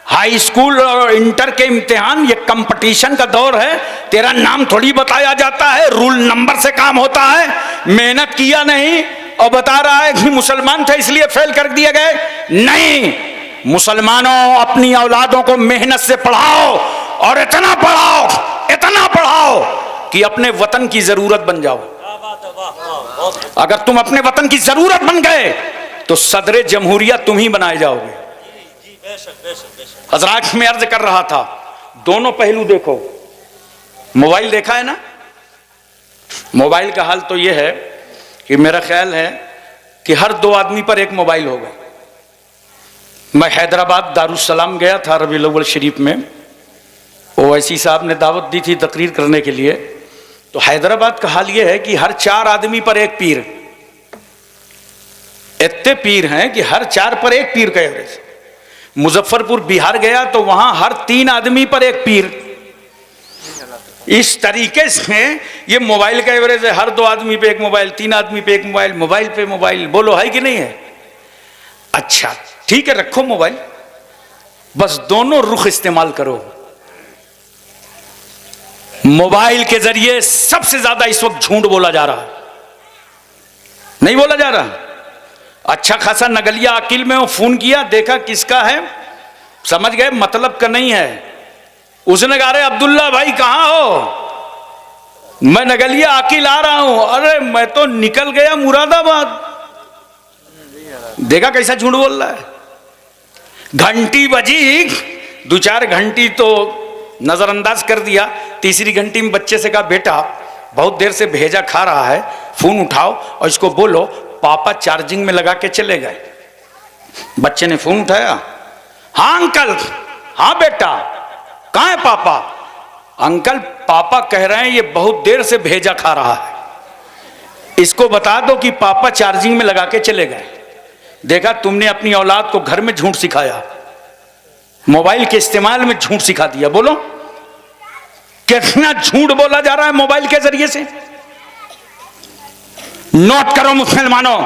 हाई स्कूल और इंटर के इम्तिहान ये कंपटीशन का दौर है, तेरा नाम थोड़ी बताया जाता है, रूल नंबर से काम होता है। मेहनत किया नहीं और बता रहा है कि मुसलमान थे इसलिए फेल कर दिए गए। नहीं, मुसलमानों अपनी औलादों को मेहनत से पढ़ाओ, और इतना पढ़ाओ, इतना पढ़ाओ कि अपने वतन की जरूरत बन जाओ। अगर तुम अपने वतन की जरूरत बन गए तो सदरे जमहूरिया तुम ही बनाए जाओगे। हजरात, में अर्ज कर रहा था, दोनों पहलू देखो। मोबाइल देखा है ना? मोबाइल का हाल तो यह है कि मेरा ख्याल है कि हर 2 आदमी पर एक मोबाइल होगा। मैं हैदराबाद दारुस्सलाम गया था रबीउल अव्वल शरीफ में, ओवैसी साहब ने दावत दी थी तकरीर करने के लिए। तो हैदराबाद का हाल यह है कि हर 4 आदमी पर एक पीर, इतने पीर हैं कि हर 4 पर एक पीर का एवरेज। मुजफ्फरपुर बिहार गया तो वहां हर 3 आदमी पर एक पीर। इस तरीके से ये मोबाइल का एवरेज है, हर 2 आदमी पे एक मोबाइल, 3 आदमी पे एक मोबाइल, मोबाइल पे मोबाइल। बोलो है कि नहीं है? अच्छा ठीक है, रखो मोबाइल, बस दोनों रुख इस्तेमाल करो। मोबाइल के जरिए सबसे ज्यादा इस वक्त झूठ बोला जा रहा है, नहीं बोला जा रहा? अच्छा खासा नगलिया अकील में वो फोन किया, देखा किसका है, समझ गए मतलब का नहीं है। उसने कहा अरे अब्दुल्ला भाई कहाँ हो? मैं नगलिया अकील आ रहा हूं। अरे मैं तो निकल गया मुरादाबाद। देखा कैसा झूठ बोल रहा है। घंटी बजी, 2-4 घंटी तो नजरअंदाज कर दिया, तीसरी घंटी में बच्चे से कहा बेटा बहुत देर से भेजा खा रहा है, फोन उठाओ और इसको बोलो पापा चार्जिंग में लगा के चले गए। बच्चे ने फोन उठाया, हाँ अंकल, हाँ बेटा, कहाँ है पापा? अंकल पापा कह रहे हैं ये बहुत देर से भेजा खा रहा है, इसको बता दो कि पापा चार्जिंग में लगा के चले गए। देखा तुमने अपनी औलाद को घर में झूठ सिखाया, मोबाइल के इस्तेमाल में झूठ सिखा दिया। बोलो कितना झूठ बोला जा रहा है मोबाइल के जरिए से। नोट करो मुसलमानों,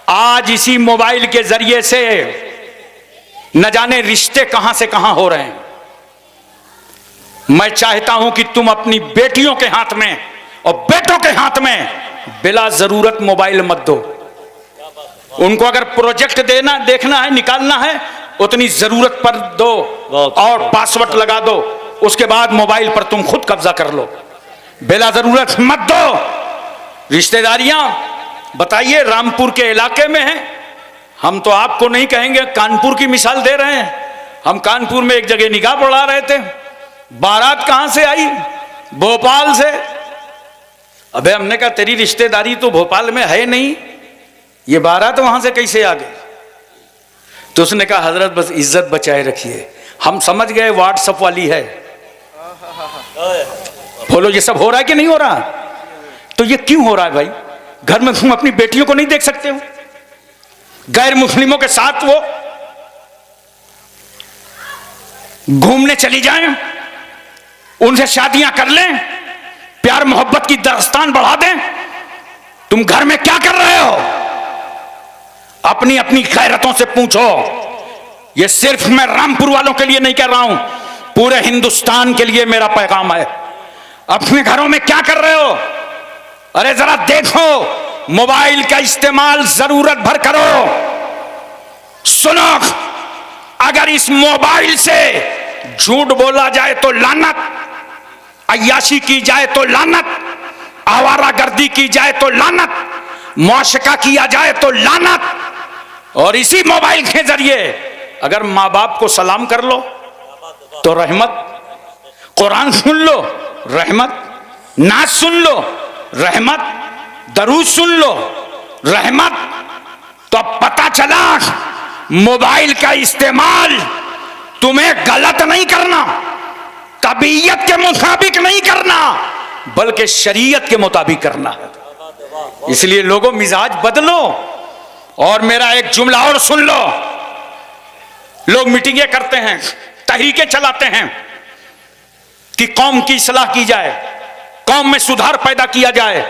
आज इसी मोबाइल के जरिए से न जाने रिश्ते कहां से कहां हो रहे हैं। मैं चाहता हूं कि तुम अपनी बेटियों के हाथ में और बेटों के हाथ में बिला जरूरत मोबाइल मत दो। उनको अगर प्रोजेक्ट देना देखना है, निकालना है, उतनी जरूरत पर दो और पासवर्ड लगा दो, उसके बाद मोबाइल पर तुम खुद कब्जा कर लो। बिला जरूरत मत दो। रिश्तेदारियां बताइए रामपुर के इलाके में हैं, हम तो आपको नहीं कहेंगे, कानपुर की मिसाल दे रहे हैं। हम कानपुर में एक जगह निकाह पढ़ा रहे थे, बारात कहां से आई? भोपाल से। अबे हमने कहा तेरी रिश्तेदारी तो भोपाल में है नहीं, ये बारात वहां से कैसे आ गई? तो उसने कहा हजरत बस इज्जत बचाए रखिए, हम समझ गए व्हाट्सएप वाली है। बोलो ये सब हो रहा है कि नहीं हो रहा? तो ये क्यों हो रहा है भाई? घर में तुम अपनी बेटियों को नहीं देख सकते हो? गैर मुस्लिमों के साथ वो घूमने चली जाएं, उनसे शादियां कर लें, प्यार मोहब्बत की दास्तान बढ़ा दें। तुम घर में क्या कर रहे हो? अपनी अपनी गैरतों से पूछो। ये सिर्फ मैं रामपुर वालों के लिए नहीं कह रहा हूं, पूरे हिंदुस्तान के लिए मेरा पैगाम है। अपने घरों में क्या कर रहे हो? अरे जरा देखो, मोबाइल का इस्तेमाल जरूरत भर करो। सुनो, अगर इस मोबाइल से झूठ बोला जाए तो लानत, अय्याशी की जाए तो लानत, आवारागर्दी की जाए तो लानत, मौशका किया जाए तो लानत, और इसी मोबाइल के जरिए अगर माँ बाप को सलाम कर लो तो रहमत, कुरान सुन लो रहमत, नाच सुन लो रहमत, दरूद सुन लो रहमत। तो पता चला मोबाइल का इस्तेमाल तुम्हें गलत नहीं करना, तबीयत के मुताबिक नहीं करना, बल्कि शरीयत के मुताबिक करना है। इसलिए लोगों मिजाज बदलो। और मेरा एक जुमला और सुन लो, लोग मीटिंगें करते हैं, तहरीकें चलाते हैं कि कौम की इस्लाह की जाए, कौम में सुधार पैदा किया जाए।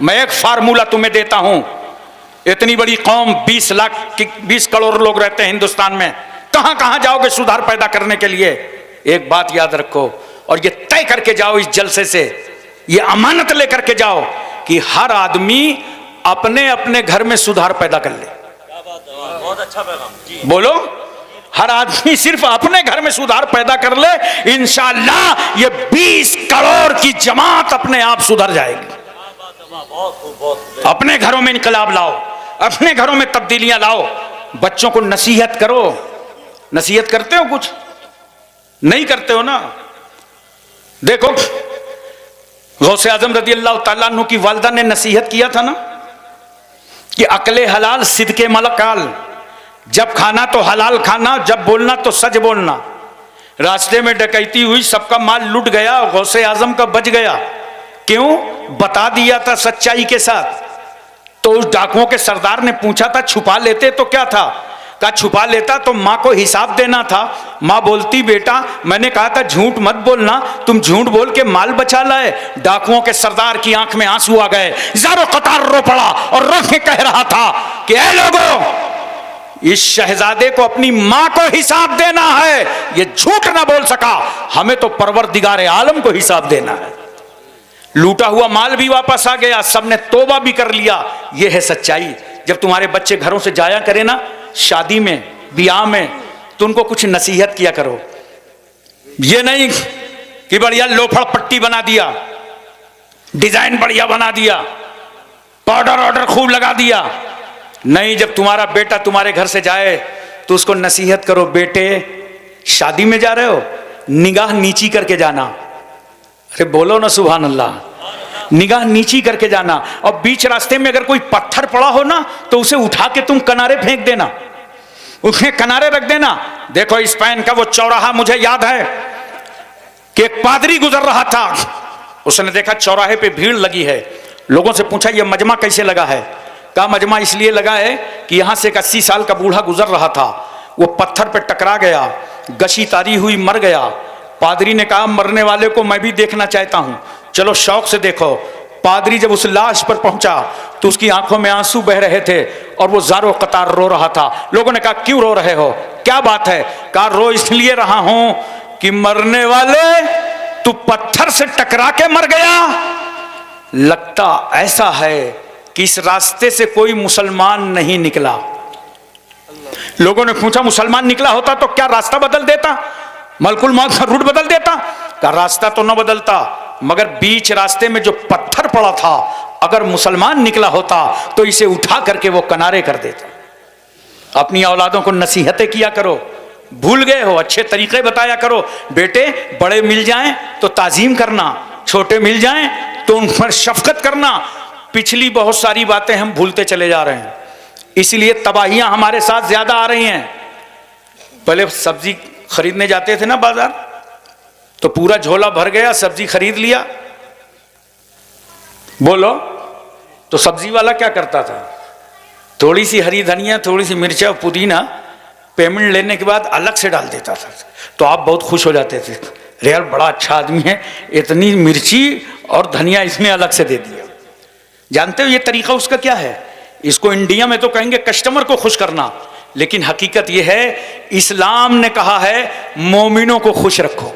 मैं एक फार्मूला तुम्हें देता हूं, इतनी बड़ी कौम 20 करोड़ लोग रहते हैं हिंदुस्तान में, कहां कहां जाओगे सुधार पैदा करने के लिए? एक बात याद रखो और ये तय करके जाओ इस जलसे से, ये अमानत लेकर के जाओ कि हर आदमी अपने अपने घर में सुधार पैदा कर ले। बहुत अच्छा पैगाम। बोलो, हर आदमी सिर्फ अपने घर में सुधार पैदा कर ले, इंशाअल्लाह ये 20 करोड़ की जमात अपने आप सुधर जाएगी। अपने घरों में इनकलाब लाओ, अपने घरों में तब्दीलियां लाओ, बच्चों को नसीहत करो। नसीहत करते हो? कुछ नहीं करते हो ना। देखो गौसे आजम रदी अल्लाह तआला अन्हु की वालिदा ने नसीहत किया था ना कि अकले हलाल सिद्के मलकाल, जब खाना तो हलाल खाना, जब बोलना तो सच बोलना। रास्ते में डकैती हुई, सबका माल लूट गया, गौसे आजम का बच गया। क्यों? बता दिया था सच्चाई के साथ। तो उस डाकुओं के सरदार ने पूछा था छुपा लेते तो क्या था? कहा छुपा लेता तो माँ को हिसाब देना था। माँ बोलती बेटा मैंने कहा था झूठ मत बोलना, तुम झूठ बोल के माल बचा लाए। डाकुओं के सरदार की आंख में आंसू आ गए, जारो कतार रो पड़ा और रो के कह रहा था कि ऐ लोगों, इस शहजादे को अपनी मां को हिसाब देना है, ये झूठ ना बोल सका, हमें तो परवरदिगार आलम को हिसाब देना है। लूटा हुआ माल भी वापस आ गया, सबने तौबा भी कर लिया। यह है सच्चाई। जब तुम्हारे बच्चे घरों से जाया करे ना शादी में ब्याह में, तो उनको कुछ नसीहत किया करो। ये नहीं कि बढ़िया लोफड़ पट्टी बना दिया, डिजाइन बढ़िया बना दिया, पाउडर ऑर्डर खूब लगा दिया। नहीं, जब तुम्हारा बेटा तुम्हारे घर से जाए तो उसको नसीहत करो, बेटे शादी में जा रहे हो, निगाह नीची करके जाना। अरे बोलो ना सुभान अल्लाह, निगाह नीची करके जाना। और बीच रास्ते में अगर कोई पत्थर पड़ा हो ना तो उसे उठा के तुम किनारे फेंक देना, उसके किनारे रख देना। देखो स्पेन का वो चौराहा मुझे याद है कि एक पादरी गुजर रहा था, उसने देखा चौराहे पे भीड़ लगी है, लोगों से पूछा ये मजमा कैसे लगा है? कहा मजमा इसलिए लगा है कि यहां से एक 80 साल का बूढ़ा गुजर रहा था, वो पत्थर पे टकरा गया, गशी तारी हुई, मर गया। पादरी ने कहा मरने वाले को मैं भी देखना चाहता हूं, चलो शौक से देखो। पादरी जब उस लाश पर पहुंचा तो उसकी आंखों में आंसू बह रहे थे और वो ज़ारो कतार रो रहा था। लोगों ने कहा क्यों रो रहे हो, क्या बात है? कहा रो इसलिए रहा हूं कि मरने वाले तू पत्थर से टकरा के मर गया। लगता ऐसा है कि इस रास्ते से कोई मुसलमान नहीं निकला। लोगों ने पूछा मुसलमान निकला होता तो क्या रास्ता बदल देता, मलकुल मौत का रूट बदल देता? का रास्ता तो न बदलता, मगर बीच रास्ते में जो पत्थर पड़ा था, अगर मुसलमान निकला होता तो इसे उठा करके वो किनारे कर देता। अपनी औलादों को नसीहतें किया करो, भूल गए हो अच्छे तरीके बताया करो। बेटे बड़े मिल जाएं तो ताजीम करना, छोटे मिल जाएं तो उन पर शफकत करना। पिछली बहुत सारी बातें हम भूलते चले जा रहे हैं, इसलिए तबाहियां हमारे साथ ज्यादा आ रही हैं। पहले सब्जी खरीदने जाते थे ना बाजार, तो पूरा झोला भर गया, सब्जी खरीद लिया, बोलो तो सब्जी वाला क्या करता था, थोड़ी सी हरी धनिया, थोड़ी सी मिर्चा, पुदीना पेमेंट लेने के बाद अलग से डाल देता था। तो आप बहुत खुश हो जाते थे, अरे यार बड़ा अच्छा आदमी है, इतनी मिर्ची और धनिया इसने अलग से दे दिया। जानते हो ये तरीका उसका क्या है? इसको इंडिया में तो कहेंगे कस्टमर को खुश करना, लेकिन हकीकत यह है इस्लाम ने कहा है मोमिनों को खुश रखो।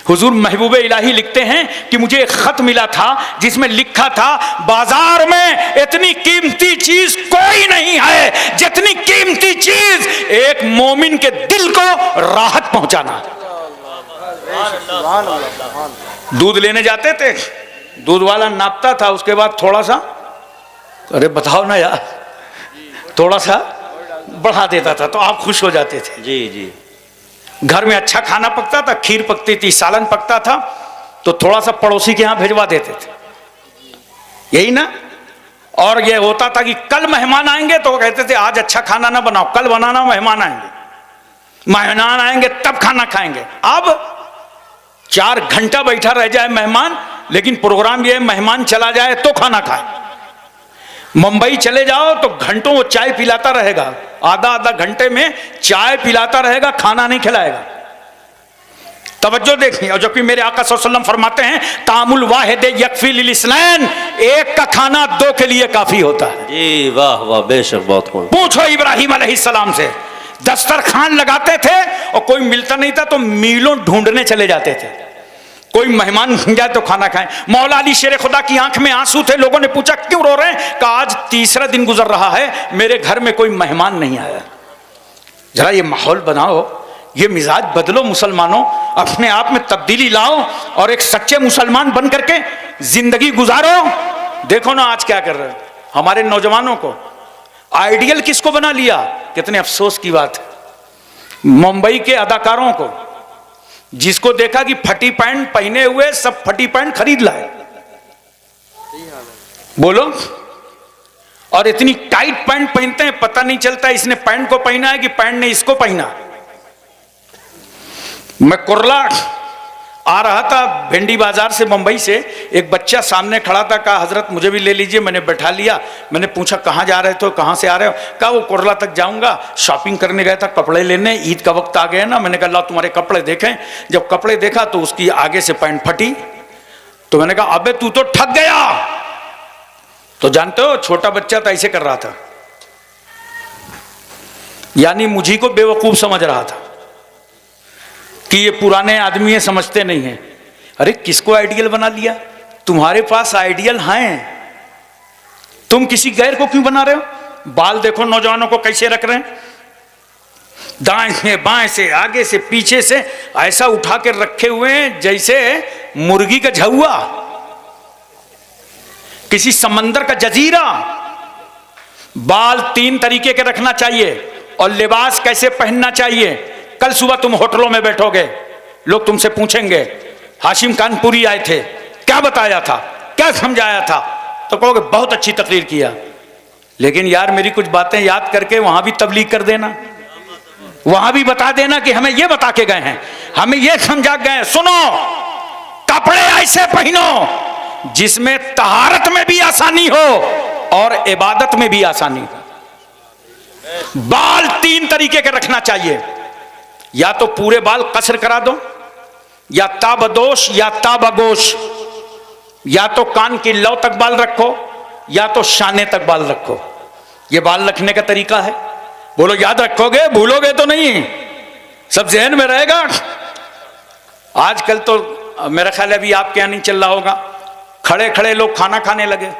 हुजूर महबूब इलाही लिखते हैं कि मुझे एक खत मिला था जिसमें लिखा था बाजार में इतनी कीमती चीज कोई नहीं है जितनी कीमती चीज एक मोमिन के दिल को राहत पहुंचाना। दूध लेने जाते थे, दूध वाला नापता था, उसके बाद थोड़ा सा, अरे बताओ ना यार, थोड़ा सा बढ़ा देता था तो आप खुश हो जाते थे। जी जी। घर में अच्छा खाना पकता था, खीर पकती थी, सालन पकता था, तो थोड़ा सा पड़ोसी के यहां भिजवा देते थे, यही ना। और ये होता था कि कल मेहमान आएंगे तो कहते थे आज अच्छा खाना ना बनाओ, कल बनाना, मेहमान आएंगे, मेहमान आएंगे तब खाना खाएंगे। अब 4 घंटा बैठा रह जाए मेहमान, लेकिन प्रोग्राम ये है मेहमान चला जाए तो खाना खाए। मुंबई चले जाओ तो घंटों वो चाय पिलाता रहेगा, आधा घंटे में चाय पिलाता रहेगा, खाना नहीं खिलाएगा। तवज्जो देखिए, और जबकि मेरे आका सल्लल्लाहु अलैहि वसल्लम फरमाते हैं तामुल वाहिद यकफी लिल इस्नाइन, एक का खाना 2 के लिए काफी होता है। जी वाह वाह, बेशक बहुत खूब। पूछो इब्राहिम अलैहिस्सलाम से, दस्तरखान लगाते थे और कोई मिलता नहीं था तो मीलों ढूंढने चले जाते थे, कोई मेहमान जाए तो खाना खाएं। मौला अली शेर खुदा की आंख में आंसू थे, लोगों ने पूछा क्यों रो रहे हैं? कहा आज 3रा दिन गुजर रहा है मेरे घर में कोई मेहमान नहीं आया। जरा ये माहौल बनाओ, ये मिजाज बदलो मुसलमानों, अपने आप में तब्दीली लाओ और एक सच्चे मुसलमान बन करके जिंदगी गुजारो। देखो ना आज क्या कर रहे हैं हमारे नौजवानों को, आइडियल किसको बना लिया? कितने अफसोस की बात है। मुंबई के अदाकारों को, जिसको देखा कि फटी पैंट पहने हुए सब फटी पैंट खरीद लाए, बोलो, और इतनी टाइट पैंट पहनते हैं पता नहीं चलता इसने पैंट को पहना है कि पैंट ने इसको पहना। मैं कुर्ला आ रहा था भिंडी बाजार से, मुंबई से, एक बच्चा सामने खड़ा था, कहा हजरत मुझे भी ले लीजिए। मैंने बैठा लिया। मैंने पूछा कहाँ जा रहे थे, कहाँ से आ रहे हो? कहा वो कुर्ला तक जाऊंगा, शॉपिंग करने गया था, कपड़े लेने, ईद का वक्त आ गया ना। मैंने कहा ला तुम्हारे कपड़े देखें। जब कपड़े देखा तो उसकी आगे से पैंट फटी, तो मैंने कहा अबे तू तो ठग गया। तो जानते हो छोटा बच्चा था, ऐसे कर रहा था, यानी मुझी को बेवकूफ समझ रहा था कि ये पुराने आदमी है, समझते नहीं हैं। अरे किसको आइडियल बना लिया? तुम्हारे पास आइडियल हैं, तुम किसी गैर को क्यों बना रहे हो? बाल देखो नौजवानों को कैसे रख रहे हैं, दाएं से बाएं से आगे से पीछे से ऐसा उठा के रखे हुए हैं जैसे मुर्गी का झुआ, किसी समंदर का जजीरा। बाल 3 तरीके के रखना चाहिए और लिबास कैसे पहनना चाहिए। कल सुबह तुम होटलों में बैठोगे, लोग तुमसे पूछेंगे हाशिम कानपुरी आए थे, क्या बताया था, क्या समझाया था, तो कहोगे बहुत अच्छी तकरीर किया, लेकिन यार मेरी कुछ बातें याद करके वहां भी तबलीग कर देना, वहां भी बता देना कि हमें यह बता के गए हैं, हमें यह समझा गए हैं। सुनो, कपड़े ऐसे पहनो जिसमें तहारत में भी आसानी हो और इबादत में भी आसानी हो। बाल 3 तरीके के रखना चाहिए, या तो पूरे बाल कसर करा दो, या ताबदोश या ताबगोश, या तो कान की लौ तक बाल रखो, या तो शाने तक बाल रखो। यह बाल रखने का तरीका है। बोलो याद रखोगे, भूलोगे तो नहीं, सब जहन में रहेगा। आजकल तो मेरा ख्याल है अभी आपके यहां नहीं चल रहा होगा, खड़े खड़े लोग खाना खाने लगे।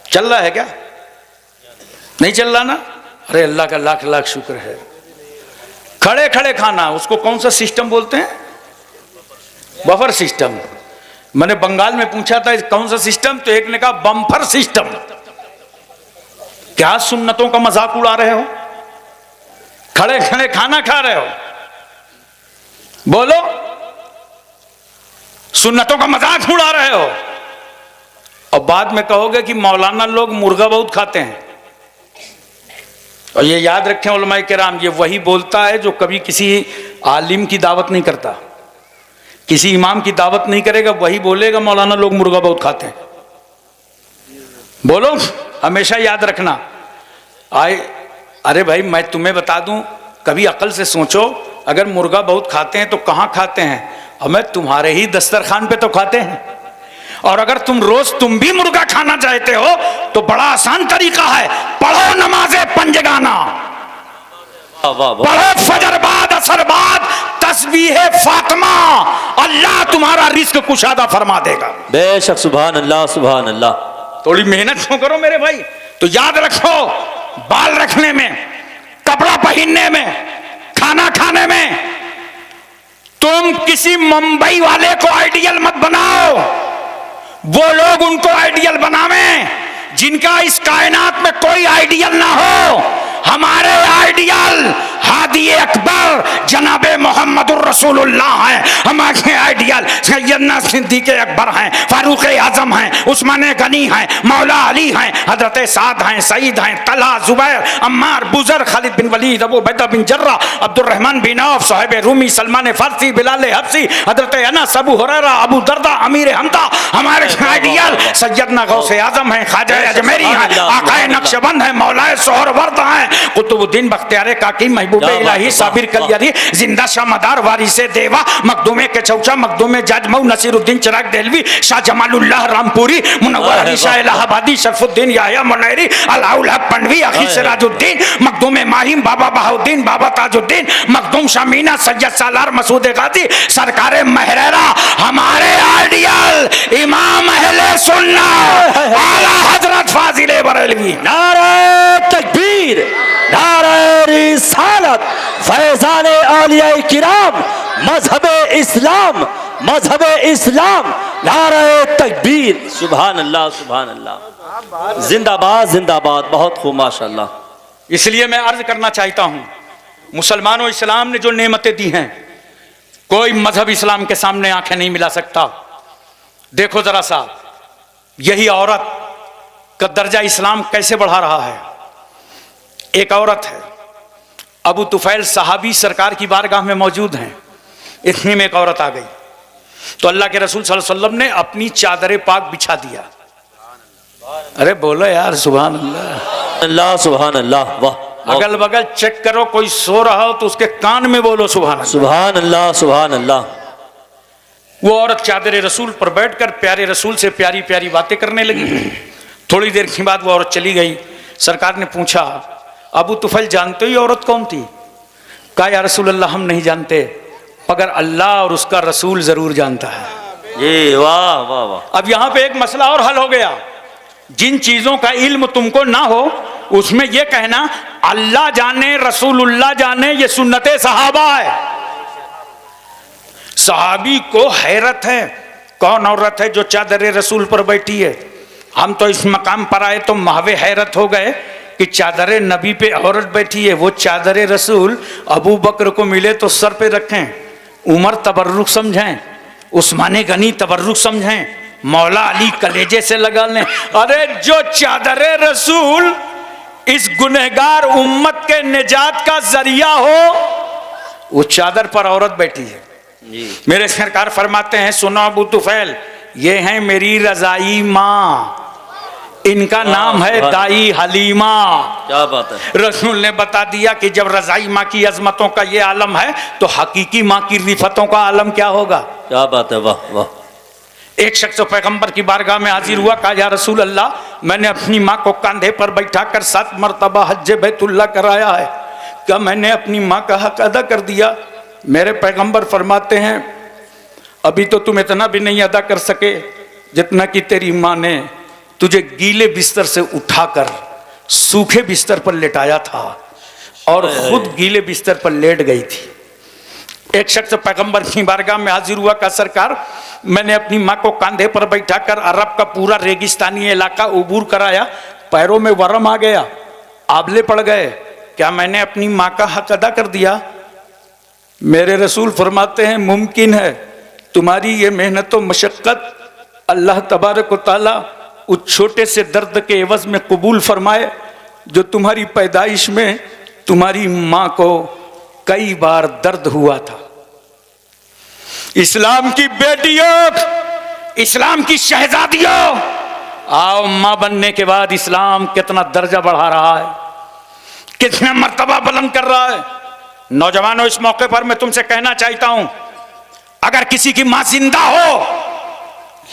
चल रहा है क्या? नहीं चल रहा ना? अरे अल्लाह का लाख लाख शुक्र है। खड़े खड़े खाना, उसको कौन सा सिस्टम बोलते हैं? Buffer system. मैंने बंगाल में पूछा था कौन सा सिस्टम, तो एक ने कहा बम्फर सिस्टम। क्या सुन्नतों का मजाक उड़ा रहे हो? खड़े खड़े खाना खा रहे हो, बोलो, सुन्नतों का मजाक उड़ा रहे हो। और बाद में कहोगे कि मौलाना लोग मुर्गा बहुत खाते हैं। और ये याद रखें उलमाए किराम, ये वही बोलता है जो कभी किसी आलिम की दावत नहीं करता, किसी इमाम की दावत नहीं करेगा, वही बोलेगा मौलाना लोग मुर्गा बहुत खाते हैं। बोलो, हमेशा याद रखना। अरे भाई मैं तुम्हें बता दूं, कभी अकल से सोचो, अगर मुर्गा बहुत खाते हैं तो कहां खाते हैं? हमें तुम्हारे ही दस्तरखान पे तो खाते हैं। और अगर तुम भी मुर्गा खाना चाहते हो तो बड़ा आसान तरीका है, पढ़ो नमाज़े पंजगाना, पढ़ो फजर बाद असर बाद तस्बीह फातिमा, अल्लाह तुम्हारा रिस्क कुशादा फरमा देगा। बेशक, सुभान अल्लाह सुभान अल्लाह। थोड़ी मेहनत क्यों करो मेरे भाई? तो याद रखो, बाल रखने में, कपड़ा पहनने में, खाना खाने में, तुम किसी मुंबई वाले को आइडियल मत बनाओ। वो लोग उनको आइडियल बनावे जिनका इस कायनात में कोई आइडियल ना हो। हमारे आइडियल हादी अकबर जनाबे मोहम्मदुर रसूलुल्लाह हैं। हमारे आइडियल सैयदना सिद्दीक़ अकबर हैं, फारूक आजम हैं, उस्मान गनी हैं, मौला अली हैं, हजरत साद हैं, सईद हैं, तलहा, जुबैर, अम्मार, बुजर, खालिद बिन वलीद, अबू बैदा बिन जर्रा, अब्दुर्रहमान बिन औफ, साहिब रूमी, सलमान फारसी, बिलाल हबसी, हजरत अनस, अबू हुरैरा, अबू दरदा, अमीर हमदा। हमारे आइडियल सैयदना गौसे आजम हैं, ख्वाजा अजमेरी हैं, आकाए नक्शबंद हैं, मौलाए सोहरवर्द हैं, कुतुबुद्दीन बख्तियार काकी, महबूबे इलाही, साबिर कलियारी, जिंदा शाह मदार, वारिसे देवा, मखदूमे के चौचा, मखदूमे जजमऊ, नसीरुद्दीन चिराग देलवी, शाह जमालुल्लाह रामपुरी, मुनव्वर अली शाह इलाहाबादी, शरफुद्दीन याह्या मुनैरी, अलाउल हक पंडवी, अखी सिराजुद्दीन, मखदूमे माहिम, बाबा बहाउद्दीन, बाबा ताजुद्दीन, मखदूम शामीना, सैयद सालार, मसूद गाजी, सरकारे महरेरा। हमारे आइडियल इमाम अहले सुन्नत आला हजरत फाजिले बरेलवी। नारे तकबीर, नारे रिसालत, फैजान औलिया किराम, मजहबे इस्लाम, मजहबे इस्लाम, नारे तकबीर। सुभान अल्लाह सुभान अल्लाह, जिंदाबाद जिंदाबाद। बहुत खूब माशाअल्लाह। इसलिए मैं अर्ज करना चाहता हूं, मुसलमानों, इस्लाम ने जो नेमतें दी हैं, कोई मजहब इस्लाम के सामने आंखें नहीं मिला सकता। देखो जरा सा, यही औरत का दर्जा इस्लाम कैसे बढ़ा रहा है। एक औरत है, अबू तुफैल सहाबी सरकार की बारगाह में मौजूद हैं। इतने में एक औरत आ गई तो अल्लाह के रसूल सल्लल्लाहु अलैहि वसल्लम ने अपनी चादर पाक बिछा दिया। अरे बोलो यार सुभान अल्लाह, अल्लाह सुभान अल्लाह। वाह, अगल बगल चेक करो, कोई सो रहा हो तो उसके कान में बोलो सुभान अल्लाह। सुभान अल्लाह सुभान अल्लाह। वो औरत चादर रसूल पर बैठकर प्यारे रसूल से प्यारी प्यारी बातें करने लगी। थोड़ी देर के बाद वो औरत चली गई। सरकार ने पूछा, अबू तुफैल जानते ही औरत कौन थी? कहा या रसूल अल्लाह हम नहीं जानते, मगर अल्लाह और उसका रसूल जरूर जानता है। ये वाह वाह वाह। अब यहाँ पे एक मसला और हल हो गया। जिन चीजों का इल्म तुमको ना हो उसमें यह कहना अल्लाह जाने रसूलुल्लाह जाने, ये सुन्नते सहाबा है। सहाबी को हैरत है, कौन औरत है जो चादर रसूल पर बैठी है? हम तो इस मकाम पर आए तो महवे हैरत हो गए कि चादर नबी पे औरत बैठी है। वो चादर रसूल अबू बकर को मिले तो सर पे रखें, उमर तबर्रुक समझें, उस्माने गनी तबर्रुक समझें, मौला अली कलेजे से लगा लें। अरे जो चादर रसूल इस गुनहगार उम्मत के निजात का जरिया हो, वो चादर पर औरत बैठी है। मेरे सरकार फरमाते हैं, सुनो अबू तुफैल, ये हैं मेरी रजाई माँ, इनका नाम है दाई हलीमा। क्या बात है। रसूल ने बता दिया कि जब रजाई माँ की अजमतों का ये आलम है तो हकीकी माँ की रिफतों का आलम क्या होगा? क्या बात है, वाह वाह। एक शख्स पैगंबर की बारगाह में हाजिर हुआ, कहा या रसूल अल्लाह, मैंने अपनी माँ को कंधे पर बैठाकर 7 मरतबा हज बैतुल्लाह कराया है, क्या मैंने अपनी माँ का हक अदा कर दिया? मेरे पैगंबर फरमाते हैं, अभी तो तुम इतना भी नहीं अदा कर सके जितना कि तेरी माँ ने तुझे गीले बिस्तर से उठाकर सूखे बिस्तर पर लेटाया था और खुद गीले बिस्तर पर लेट गई थी। एक शख्स पैगंबर की बारगाह में हाजिर हुआ, का सरकार, मैंने अपनी माँ को कंधे पर बैठाकर अरब का पूरा रेगिस्तानी इलाका उबूर कराया, पैरों में वरम आ गया, आबले पड़ गए, क्या मैंने अपनी माँ का हक अदा कर दिया? मेरे रसूल फरमाते हैं, मुमकिन है तुम्हारी ये मेहनत व मशक्क़त अल्लाह तबारक व तआला उस छोटे से दर्द के एवज में कबूल फरमाए जो तुम्हारी पैदाइश में तुम्हारी माँ को कई बार दर्द हुआ था। इस्लाम की बेटियों, इस्लाम की शहजादियों, आओ माँ बनने के बाद इस्लाम कितना दर्जा बढ़ा रहा है, कितने मर्तबा बुलंद कर रहा है। नौजवानों, इस मौके पर मैं तुमसे कहना चाहता हूं, अगर किसी की मां जिंदा हो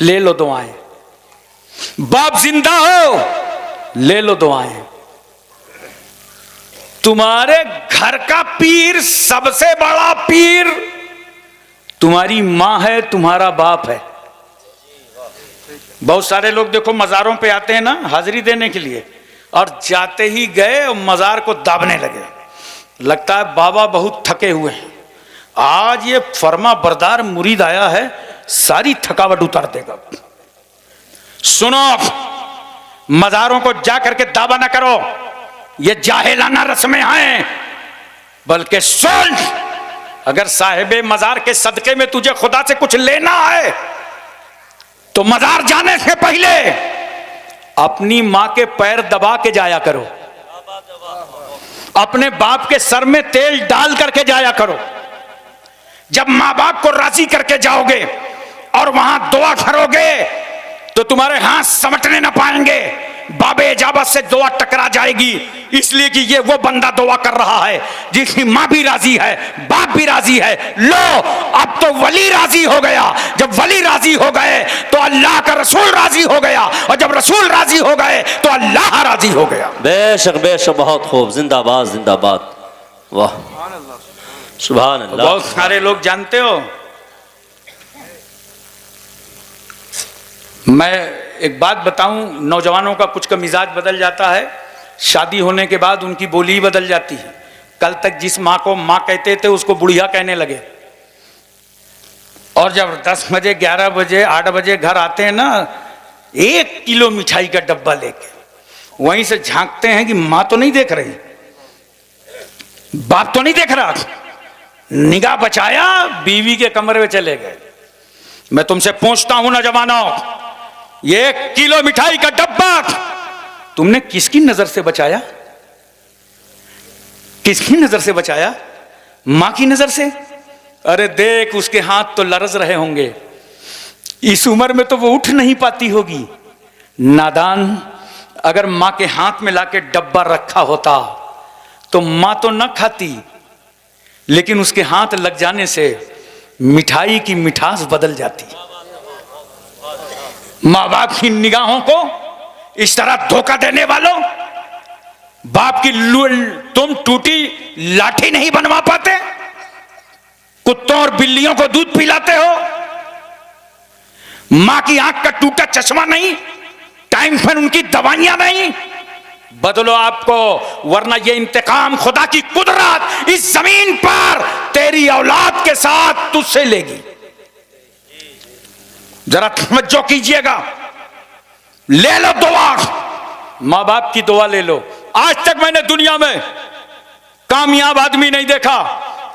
ले लो दुआएं, बाप जिंदा हो ले लो दुआएं। तुम्हारे घर का पीर, सबसे बड़ा पीर तुम्हारी मां है, तुम्हारा बाप है। बहुत सारे लोग देखो मज़ारों पे आते हैं ना हाजिरी देने के लिए, और जाते ही गए और मज़ार को दाबने लगे, लगता है बाबा बहुत थके हुए हैं, आज ये फर्मा बरदार मुरीद आया है, सारी थकावट उतार देगा। सुनो, मज़ारों को जा करके दावा ना करो, ये जाहिलाना रस्में हैं, बल्कि सुन, अगर साहिबे मज़ार के सदके में तुझे खुदा से कुछ लेना है तो मज़ार जाने से पहले अपनी मां के पैर दबा के जाया करो, अपने बाप के सर में तेल डाल करके जाया करो। जब मां बाप को राजी करके जाओगे और वहां दुआ करोगे तो तुम्हारे हाथ समटने ना पाएंगे, बाबे इजाबत से दुआ टकरा जाएगी, इसलिए कि ये वो बंदा दुआ कर रहा है जिसकी मां भी राजी है, बाप भी राजी है। लो, अब तो वली राजी हो गया, जब वली राजी हो गए तो अल्लाह का रसूल राजी हो गया, और जब रसूल राजी हो गए तो अल्लाह राजी हो गया। बेशक बेशक, बहुत खूब, जिंदाबाद जिंदाबाद, वाह सुभान अल्लाह। बहुत सारे लोग जानते हो, मैं एक बात बताऊं, नौजवानों का कुछ का मिजाज बदल जाता है, शादी होने के बाद उनकी बोली बदल जाती है। कल तक जिस माँ को माँ कहते थे उसको बुढ़िया कहने लगे, और जब 10 बजे 11 बजे 8 बजे घर आते हैं ना, 1 किलो मिठाई का डब्बा लेके वहीं से झांकते हैं कि माँ तो नहीं देख रही, बाप तो नहीं देख रहा, निगाह बचाया, बीवी के कमरे में चले गए। मैं तुमसे पूछता हूं नौजवानों, ये 1 किलो मिठाई का डब्बा तुमने किसकी नजर से बचाया? किसकी नजर से बचाया? मां की नजर से? अरे देख, उसके हाथ तो लरज रहे होंगे, इस उम्र में तो वो उठ नहीं पाती होगी। नादान, अगर मां के हाथ में लाके डब्बा रखा होता तो मां तो न खाती, लेकिन उसके हाथ लग जाने से मिठाई की मिठास बदल जाती। माँ बाप की निगाहों को इस तरह धोखा देने वालों, बाप की तुम टूटी लाठी नहीं बनवा पाते? कुत्तों और बिल्लियों को दूध पिलाते हो? मां की आंख का टूटा चश्मा नहीं, टाइम पर उनकी दवाइयां नहीं? बदलो आपको, वरना ये इंतकाम खुदा की कुदरत इस जमीन पर तेरी औलाद के साथ तुझसे लेगी। जरा तवज्जो कीजिएगा। ले लो दुआ, मां बाप की दुआ ले लो। आज तक मैंने दुनिया में कामयाब आदमी नहीं देखा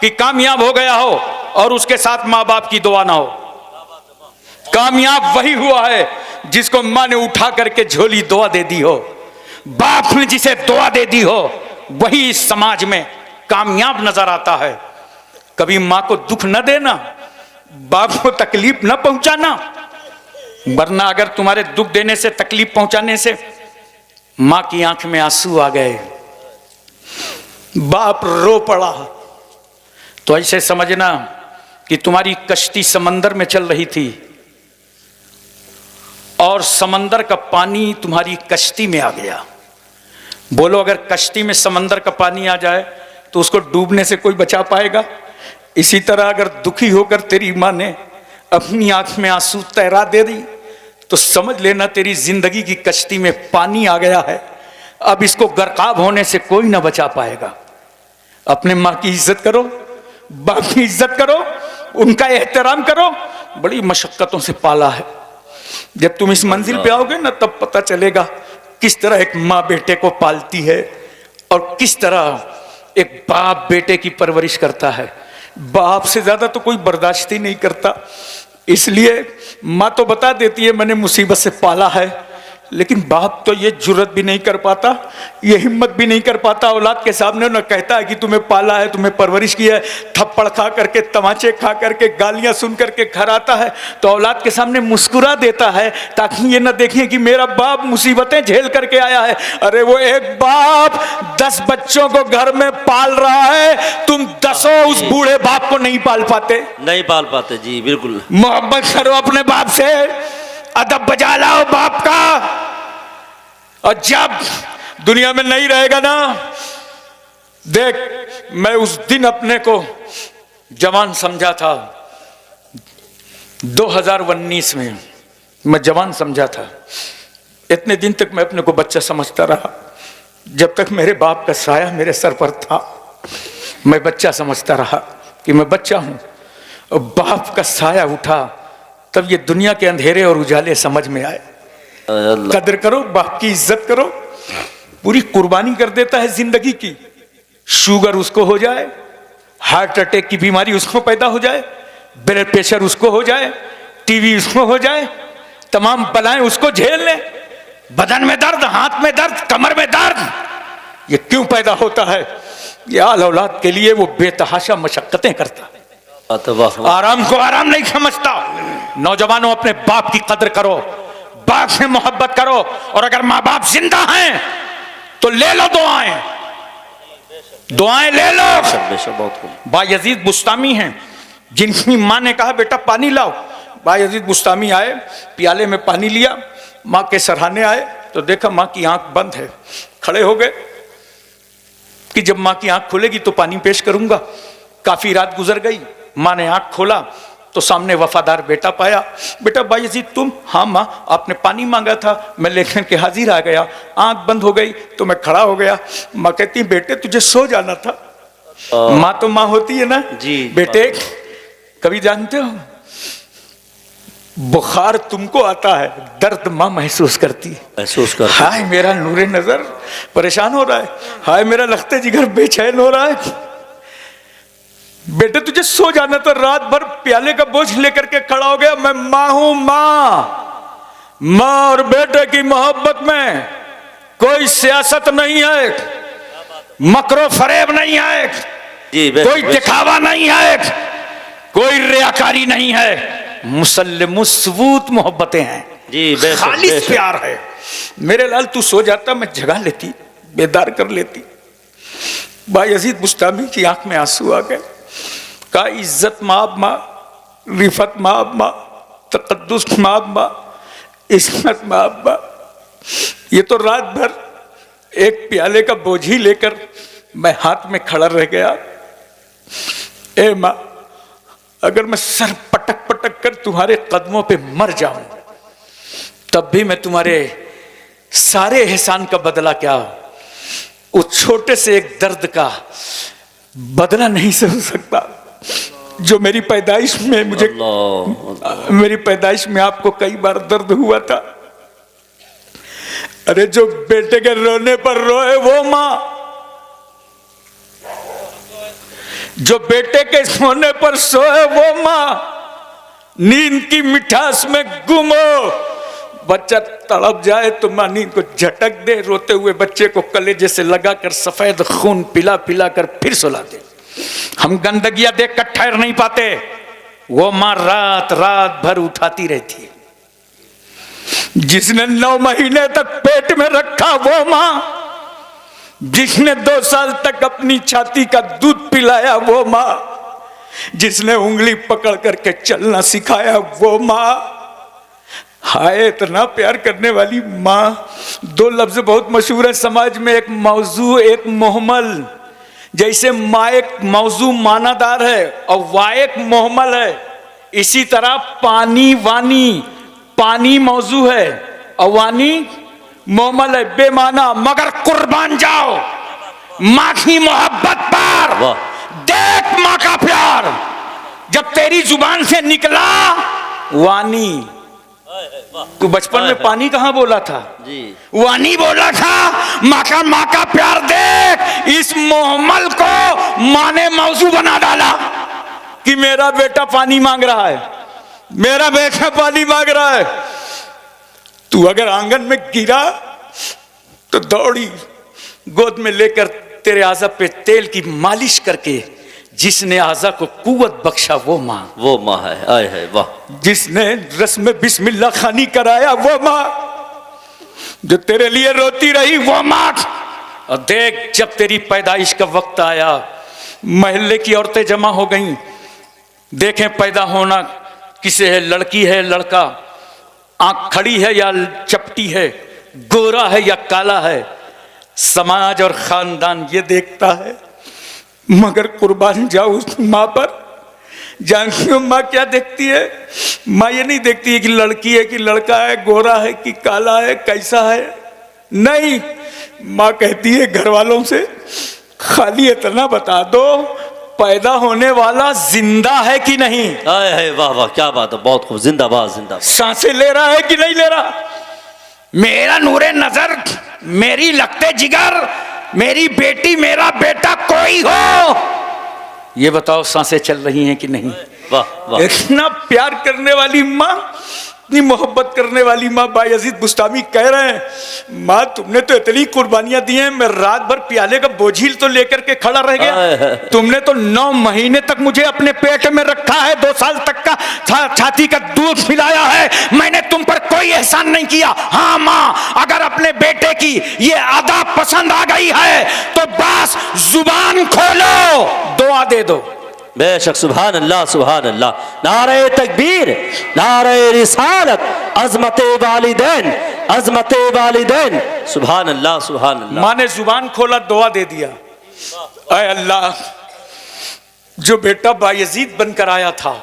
कि कामयाब हो गया हो और उसके साथ मां बाप की दुआ ना हो। कामयाब वही हुआ है जिसको मां ने उठा करके झोली दुआ दे दी हो, बाप ने जिसे दुआ दे दी हो, वही इस समाज में कामयाब नजर आता है। कभी मां को दुख न देना, बाप को तकलीफ न पहुंचाना, वरना अगर तुम्हारे दुख देने से, तकलीफ पहुंचाने से मां की आंख में आंसू आ गए, बाप रो पड़ा, तो ऐसे समझना कि तुम्हारी कश्ती समंदर में चल रही थी और समंदर का पानी तुम्हारी कश्ती में आ गया। बोलो, अगर कश्ती में समंदर का पानी आ जाए तो उसको डूबने से कोई बचा पाएगा? इसी तरह अगर दुखी होकर तेरी मां ने अपनी आंख में आंसू तैरा दे दी तो समझ लेना तेरी जिंदगी की कश्ती में पानी आ गया है। अब इसको गर्काब होने से कोई ना बचा पाएगा। अपने मां की इज्जत करो, बाप की इज्जत करो, उनका एहतराम करो। बड़ी मशक्कतों से पाला है। जब तुम इस मंजिल पे आओगे ना, तब पता चलेगा किस तरह एक माँ बेटे को पालती है और किस तरह एक बाप बेटे की परवरिश करता है। बाप से ज्यादा तो कोई बर्दाश्त ही नहीं करता। इसलिए माँ तो बता देती है मैंने मुसीबत से पाला है, लेकिन बाप तो ये जुर्रत भी नहीं कर पाता, ये हिम्मत भी नहीं कर पाता औलाद के सामने। न कहता है कि तुम्हें पाला है, तुम्हें परवरिश की है, थप्पड़ खा करके, तमाचे खा करके, गालियां सुन करके घर आता है तो औलाद के सामने मुस्कुरा देता है ताकि ये न देखें कि मेरा बाप मुसीबतें झेल करके आया है। अरे वो एक बाप 10 बच्चों को घर में पाल रहा है, तुम 10 उस बूढ़े बाप को नहीं पाल पाते? नहीं पाल पाते जी, बिल्कुल। मोहब्बत करो अपने बाप से, अदब बजा लाओ बाप का। और जब दुनिया में नहीं रहेगा ना, देख, मैं उस दिन अपने को जवान समझा था, 2019 में मैं जवान समझा था। इतने दिन तक मैं अपने को बच्चा समझता रहा। जब तक मेरे बाप का साया मेरे सर पर था, मैं बच्चा समझता रहा कि मैं बच्चा हूं। और बाप का साया उठा तब ये दुनिया के अंधेरे और उजाले समझ में आए। कदर करो, बाप की इज्जत करो। पूरी कुर्बानी कर देता है जिंदगी की। शुगर उसको हो जाए, हार्ट अटैक की बीमारी उसको पैदा हो जाए, ब्लड प्रेशर उसको हो जाए, टीवी उसको हो जाए, तमाम बलाएं उसको झेल ले, बदन में दर्द, हाथ में दर्द, कमर में दर्द। ये क्यों पैदा होता है? ये आल औलाद के लिए वो बेतहाशा मशक्कतें करता है, आराम को आराम नहीं समझता। नौजवानों, अपने बाप की कदर करो, बाप से मोहब्बत करो, और अगर माँ बाप जिंदा हैं तो ले लो दुआएं, दुआएं ले लो। बायजीद बुस्तामी हैं जिनकी माँ ने कहा बेटा पानी लाओ। बायजीद बुस्तामी आए, प्याले में पानी लिया, माँ के सराहने आए तो देखा माँ की आंख बंद है। खड़े हो गए कि जब माँ की आंख खुलेगी तो पानी पेश करूंगा। काफी रात गुजर गई, माँ ने आंख खोला तो सामने वफादार बेटा पाया। बेटा बायजीद तुम? हाँ माँ, आपने पानी मांगा था, मैं लेकर के हाजिर आ गया। आंख बंद हो गई तो मैं खड़ा हो गया। माँ कहती बेटे तुझे सो जाना था। माँ तो माँ होती है ना जी। बेटे, कभी जानते हो बुखार तुमको आता है, दर्द माँ महसूस करती है। महसूस कर, हाय मेरा नूरे नजर परेशान हो रहा है, हाय मेरा लखते जिगर बेचैन हो रहा है। बेटे तुझे सो जाना तो रात भर प्याले का बोझ लेकर के खड़ा हो गया। मैं माँ हूं, माँ और बेटे की मोहब्बत में कोई सियासत नहीं है, मकरो फरेब नहीं है जी, कोई दिखावा नहीं है, कोई रियाकारी नहीं है। मुसल्लिम सबूत मोहब्बतें हैं जी, खालिस प्यार है। मेरे लाल तू सो जाता, मैं जगा लेती, बेदार कर लेती। बायजीद बुस्तामी की आंख में आंसू आ गए। का इज्जत माब माँ, रिफत माब माँ, तकद्दुस माब माँ, इस्मत माब माँ। ये तो रात भर एक प्याले का बोझी लेकर मैं हाथ में खड़ा रह गया। ए माँ, अगर मैं सर पटक पटक कर तुम्हारे कदमों पे मर जाऊं तब भी मैं तुम्हारे सारे एहसान का बदला क्या हो, उस छोटे से एक दर्द का बदला नहीं समझ सकता जो मेरी पैदाइश में मेरी पैदाइश में आपको कई बार दर्द हुआ था। अरे जो बेटे के रोने पर रोए वो माँ, जो बेटे के सोने पर सोए वो माँ, नींद की मिठास में गुम हो। बच्चा तड़प जाए तो माँ नींद को झटक दे, रोते हुए बच्चे को कलेजे से लगाकर सफेद खून पिला पिला कर फिर सुला दे। हम गंदगियां देखकर ठहर नहीं पाते, वो माँ रात रात भर उठाती रहती है। जिसने 9 महीने तक पेट में रखा वो माँ, जिसने 2 साल तक अपनी छाती का दूध पिलाया वो माँ, जिसने उंगली पकड़ करके चलना सिखाया वो माँ। हाय इतना प्यार करने वाली माँ। 2 लफ्ज बहुत मशहूर है समाज में, एक मौजू एक मोहमल। जैसे माँ एक मौजू मानादार है और वाँ एक मोहमल है, इसी तरह पानी वानी, पानी मौजू है और वानी मोहमल है, बेमाना। मगर कुर्बान जाओ माँ की मोहब्बत पर, देख माँ का प्यार जब तेरी जुबान से निकला वानी। तू बचपन में पानी कहां बोला था जी, वानी बोला था। माँ का प्यार देख, इस मोहम्मल को माँ ने मौजू बना डाला कि मेरा बेटा पानी मांग रहा है, मेरा बेटा पानी मांग रहा है। तू अगर आंगन में गिरा तो दौड़ी गोद में लेकर तेरे आज़ा पे तेल की मालिश करके, जिसने आज़ा को कुव्वत बख्शा वो माँ है। आए है वाह। जिसने रस्म में बिस्मिल्लाह खानी कराया वो माँ, जो तेरे लिए रोती रही वो माँ। और देख जब तेरी पैदाइश का वक्त आया, मोहल्ले की औरतें जमा हो गईं, देखें पैदा होना किसे है, लड़की है लड़का, आंख खड़ी है या चपटी है, गोरा है या काला है, समाज और खानदान ये देखता है। मगर कुर्बान जाओ उस माँ पर। जानती हो माँ क्या देखती है? माँ ये नहीं देखती है कि लड़की है कि लड़का है, गोरा है कि काला है, कैसा है, नहीं। माँ कहती है घर वालों से, खाली इतना बता दो पैदा होने वाला जिंदा है कि नहीं। आए है वाह वाह, क्या बात है, बहुत खूब, जिंदाबाद जिंदाबाद। सांसें ले रहा है कि नहीं ले रहा? मेरा नूरे नजर, मेरी लगते जिगर, मेरी बेटी मेरा बेटा कोई हो, ये बताओ सांसें चल रही हैं कि नहीं? वाह वाह। इतना प्यार करने वाली माँ, इतनी मोहब्बत करने वाली माँ। बायजीद बुस्तामी कह रहे हैं, माँ तुमने तो इतनी कुर्बानियां दी हैं, मैं रात भर प्याले का बोझिल तो लेकर के खड़ा रह गया। तुमने तो 9 महीने तक मुझे अपने पेट में रखा है, 2 साल तक का छाती का दूध पिलाया है, मैंने तुम पर कोई एहसान नहीं किया। हाँ माँ, अगर अपने बेटे की ये अदा पसंद आ गई है तो बस जुबान खोलो, दुआ दे दो। बेशक, सुभान अल्लाह सुभान अल्लाह। नारे तकबीर, नारे रिसालत, अजमत वालिदैन, अजमत वालिदैन, सुभान अल्लाह सुभान अल्लाह। माँ ने जुबान खोला, दुआ दे दिया। ऐ अल्लाह, जो बेटा बायजीद बनकर आया था,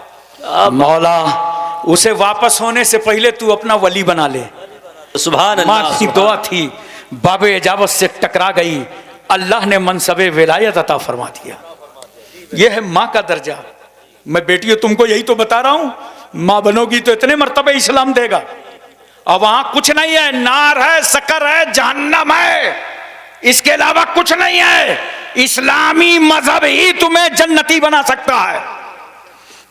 मौला उसे वापस होने से पहले तू अपना वली बना ले। सुभान अल्लाह। माँ की दुआ थी, बाबे इजाबत से टकरा गई, अल्लाह ने मनसबे विलायत अता फरमा दिया। यह है माँ का दर्जा। मैं बेटियों तुमको यही तो बता रहा हूं, माँ बनोगी तो इतने मर्तबे इस्लाम देगा। अब वहां कुछ नहीं है, नार है, शक्कर है, जहन्नम है, इसके अलावा कुछ नहीं है। इस्लामी मजहब ही तुम्हें जन्नती बना सकता है।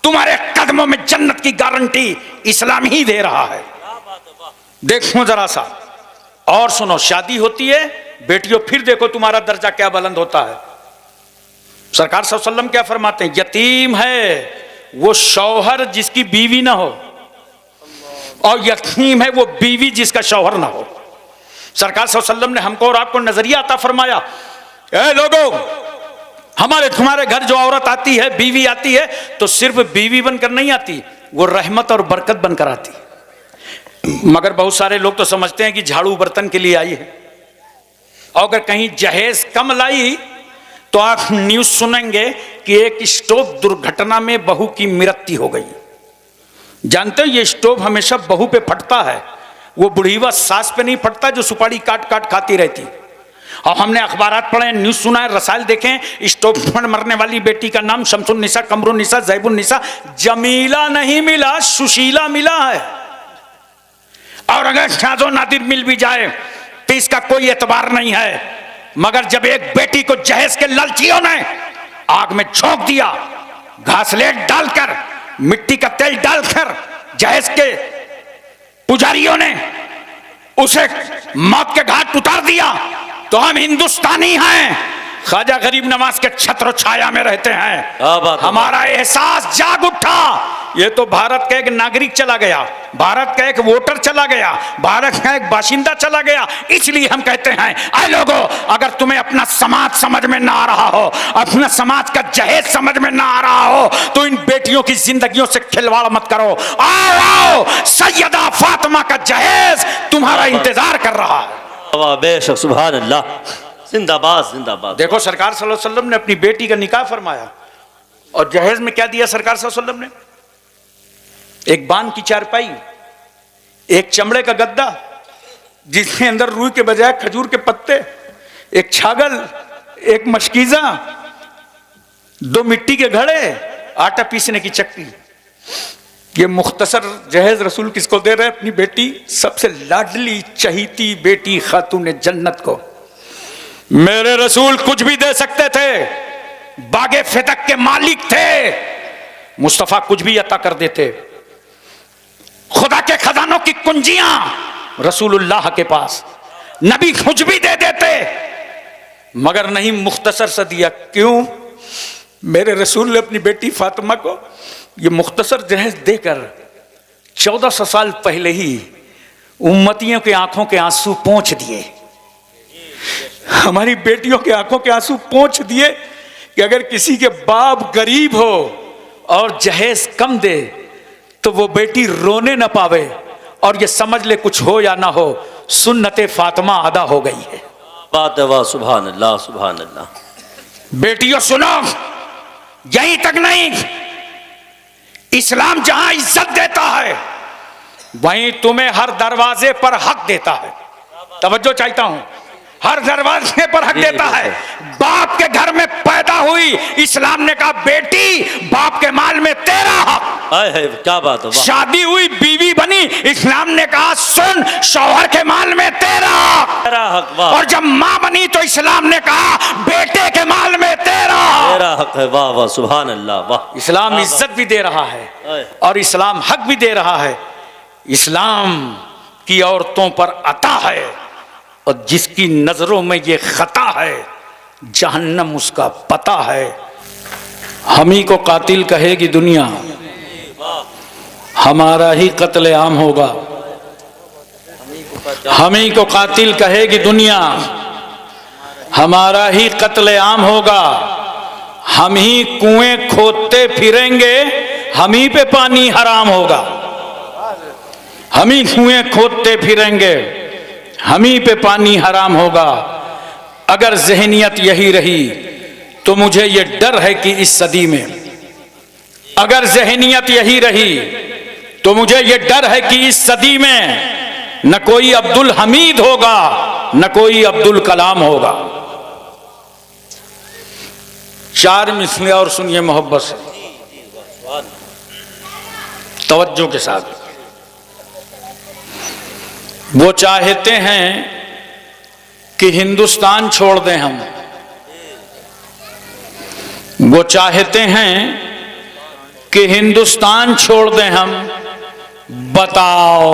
तुम्हारे कदमों में जन्नत की गारंटी इस्लाम ही दे रहा है। देखो जरा सा और सुनो, शादी होती है बेटियों, फिर देखो तुम्हारा दर्जा क्या बुलंद होता है। सरकार सल्लल्लाहु अलैहि वसल्लम क्या फरमाते हैं? यतीम है वो शौहर जिसकी बीवी ना हो, और यतीम है वो बीवी जिसका शौहर ना हो। सरकार सल्लल्लाहु अलैहि वसल्लम ने हमको और आपको नजरिया अता फरमाया, ए लोगों, हमारे तुम्हारे घर जो औरत आती है, बीवी आती है, तो सिर्फ बीवी बनकर नहीं आती, वो रहमत और बरकत बनकर आती। मगर बहुत सारे लोग तो समझते हैं कि झाड़ू बर्तन के लिए आई है। और अगर कहीं जहेज कम लाई तो आप न्यूज सुनेंगे कि एक स्टोव दुर्घटना में बहू की मृत्यु हो गई। जानते हो ये स्टोव हमेशा बहू पे फटता है, वो बुढ़ीवा सास पे नहीं फटता जो सुपारी काट काट खाती रहती। और हमने अखबारात पढ़े, न्यूज सुना है, रसायल देखें, स्टोव पर मरने वाली बेटी का नाम शमसुन्निसा, कमरुन्निसा, जैबुन्निसा, जमीला नहीं मिला, सुशीला मिला है। और अगर शाजो नादिर मिल भी जाए तो इसका कोई एतबार नहीं है। मगर जब एक बेटी को जहेज के लालचियों ने आग में झोंक दिया, घासलेट डालकर, मिट्टी का तेल डालकर, जहेज के पुजारियों ने उसे मौत के घाट उतार दिया, तो हम हिंदुस्तानी हैं, ख्वाजा गरीब नवाज के छत्र छाया में रहते हैं। हमारा एहसास जाग उठा। ये तो भारत का एक नागरिक चला गया, भारत का एक वोटर चला गया, भारत का एक बाशिंदा चला गया। इसलिए हम कहते हैं, आए लोगों, अगर तुम्हें अपना समाज समझ में ना आ रहा हो, अपना समाज का जहेज समझ में ना आ रहा हो, तो इन बेटियों की जिंदगियों से खिलवाड़ मत करो। आओ आओ, सैयदा फातिमा का जहेज तुम्हारा इंतजार कर रहा है। बेशक, सुभान अल्लाह, जिंदाबाद जिंदाबाद। देखो सरकार सल्लल्लाहु अलैहि वसल्लम ने अपनी बेटी का निकाह फरमाया, और जहेज में क्या दिया सरकार सल्लल्लाहु अलैहि वसल्लम ने? एक बान की चारपाई, एक चमड़े का गद्दा जिसके अंदर रूई के बजाय खजूर के पत्ते, एक छागल, एक मशकीजा, 2 मिट्टी के घड़े, आटा पीसने की चक्की। ये मुख्तसर जहेज रसूल किसको दे रहे हैं? अपनी बेटी, सबसे लाडली चहीती बेटी खातून जन्नत को। मेरे रसूल कुछ भी दे सकते थे, बागे फिदक के मालिक थे, मुस्तफा कुछ भी अता कर देते। खुदा के खजानों की कुंजियां रसूलुल्लाह के पास, नबी कुछ भी दे देते, मगर नहीं मुख्तसर सा दिया। क्यों? मेरे रसूल ने अपनी बेटी फातिमा को ये मुख्तसर जहेज देकर 1400 साल पहले ही उम्मतियों की आंखों के आंसू पोंछ दिए, हमारी बेटियों के आंखों के आंसू पोंछ दिए कि अगर किसी के बाप गरीब हो और जहेज कम दे तो वो बेटी रोने न पावे, और ये समझ ले कुछ हो या ना हो, सुन्नते फातिमा अदा हो गई है। बात है, वाह, सुभान अल्लाह, सुभान अल्लाह। बेटियों सुनो, यहीं तक नहीं, इस्लाम जहां इज्जत देता है वहीं तुम्हें हर दरवाजे पर हक देता है। तवज्जो चाहता हूं, हर दरवाजे पर हक देता है। बाप के घर में पैदा हुई, इस्लाम ने कहा बेटी बाप के माल में तेरा हक। है, क्या बात है। शादी हुई, बीवी बनी, इस्लाम ने कहा सुन, शौहर के माल में तेरा हक। और जब मां बनी तो इस्लाम ने कहा बेटे के माल में तेरा हक है। वाह वाह, सुभान अल्लाह, वाह। इस्लाम इज्जत भी दे रहा है और इस्लाम हक भी दे रहा है। इस्लाम की औरतों पर अता है, और जिसकी नजरों में ये खता है जहन्नम उसका पता है। हम ही को कातिल कहेगी दुनिया, हमारा ही कत्ले आम होगा। हम ही को कातिल कहेगी दुनिया, हमारा ही कत्ले आम होगा। हम ही कुएं खोदते फिरेंगे, हम ही पे पानी हराम होगा। हम ही कुएं खोदते फिरेंगे, हम ही पे पानी हराम होगा। अगर ज़हनियत यही रही तो मुझे ये डर है कि इस सदी में, अगर ज़हनियत यही रही तो मुझे ये डर है कि इस सदी में न कोई अब्दुल हमीद होगा, न कोई अब्दुल कलाम होगा। 4 मिसलें और सुनिए मोहब्बत से, तवज्जो के साथ। वो चाहते हैं कि हिंदुस्तान छोड़ दें हम, वो चाहते हैं कि हिंदुस्तान छोड़ दें हम। बताओ,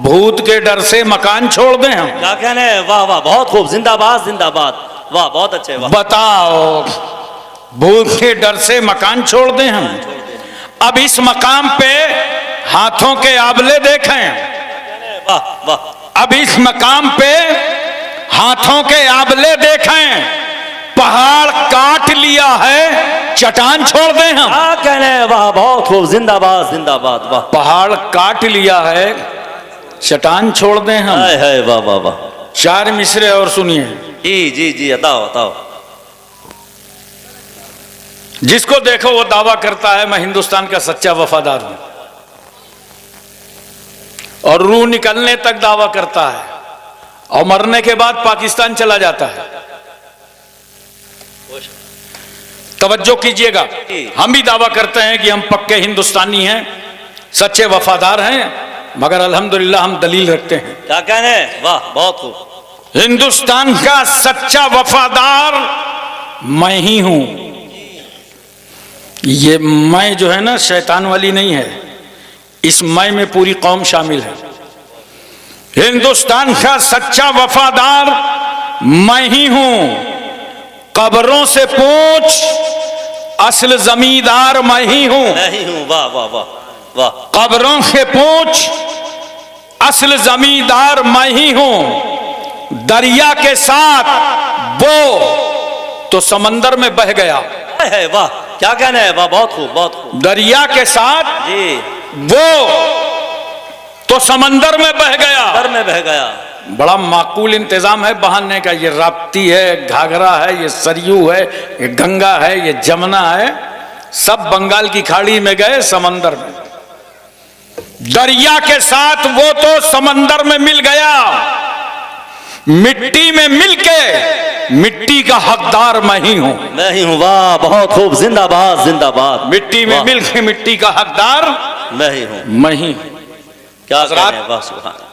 भूत के डर से मकान छोड़ दें हम? क्या कहने हैं? वाह वाह, बहुत खूब, जिंदाबाद जिंदाबाद, वाह, बहुत अच्छे। वाह। बताओ, भूत के डर से मकान छोड़ दें हम? अब इस मकाम पे हाथों के आबले देखें। वाह वाह। अब इस मकाम पे हाथों के आबले देखें, पहाड़ काट लिया है, चट्टान छोड़ दें हम? क्या कहने हैं? वाह, बहुत खूब, जिंदाबाद जिंदाबाद, वाह। पहाड़ काट लिया है, चट्टान छोड़ दें हम? है, वाह वाह वाह। 4 मिसरे और सुनिए। जी जी जी, बताओ बताओ। जिसको देखो वो दावा करता है मैं हिंदुस्तान का सच्चा वफादार हूं, और रूह निकलने तक दावा करता है, और मरने के बाद पाकिस्तान चला जाता है। तवज्जो कीजिएगा, हम भी दावा करते हैं कि हम पक्के हिंदुस्तानी हैं, सच्चे वफादार हैं, मगर अल्हम्दुलिल्लाह हम दलील रखते हैं। क्या कहने हैं? वाह, बहुत खूब। हिंदुस्तान का सच्चा वफादार मैं ही हूं। ये मैं जो है ना शैतान वाली नहीं है, इस मैं में पूरी कौम शामिल है। हिंदुस्तान का सच्चा वफादार मैं ही हूं। कब्रों से पूछ, असल जमींदार मैं ही हूं। मैं ही हूँ। वाह वाह वाह वाह। कब्रों से पूछ, असल जमींदार मैं ही हूं। दरिया के साथ वो तो समंदर में बह गया है। वाह, क्या कहना है? वाह, बहुत खूब बहुत खूब। दरिया के साथ जी, वो तो समंदर में बह गया। घर में बह गया। बड़ा माकूल इंतजाम है बहाने का। ये राप्ती है, घाघरा है, ये सरयू है, ये गंगा है, ये जमुना है, सब बंगाल की खाड़ी में गए, समंदर में। दरिया के साथ वो तो समंदर में मिल गया। मिट्टी में मिलके मिट्टी का हकदार मैं ही हूं। मैं ही हूँ। वाह, बहुत खूब। जिंदाबाद जिंदाबाद। मिट्टी में मिलके मिट्टी का हकदार मैं ही हूँ। मैं ही हूं। क्या हज़रात, कहने हैं? वाह, सुभान।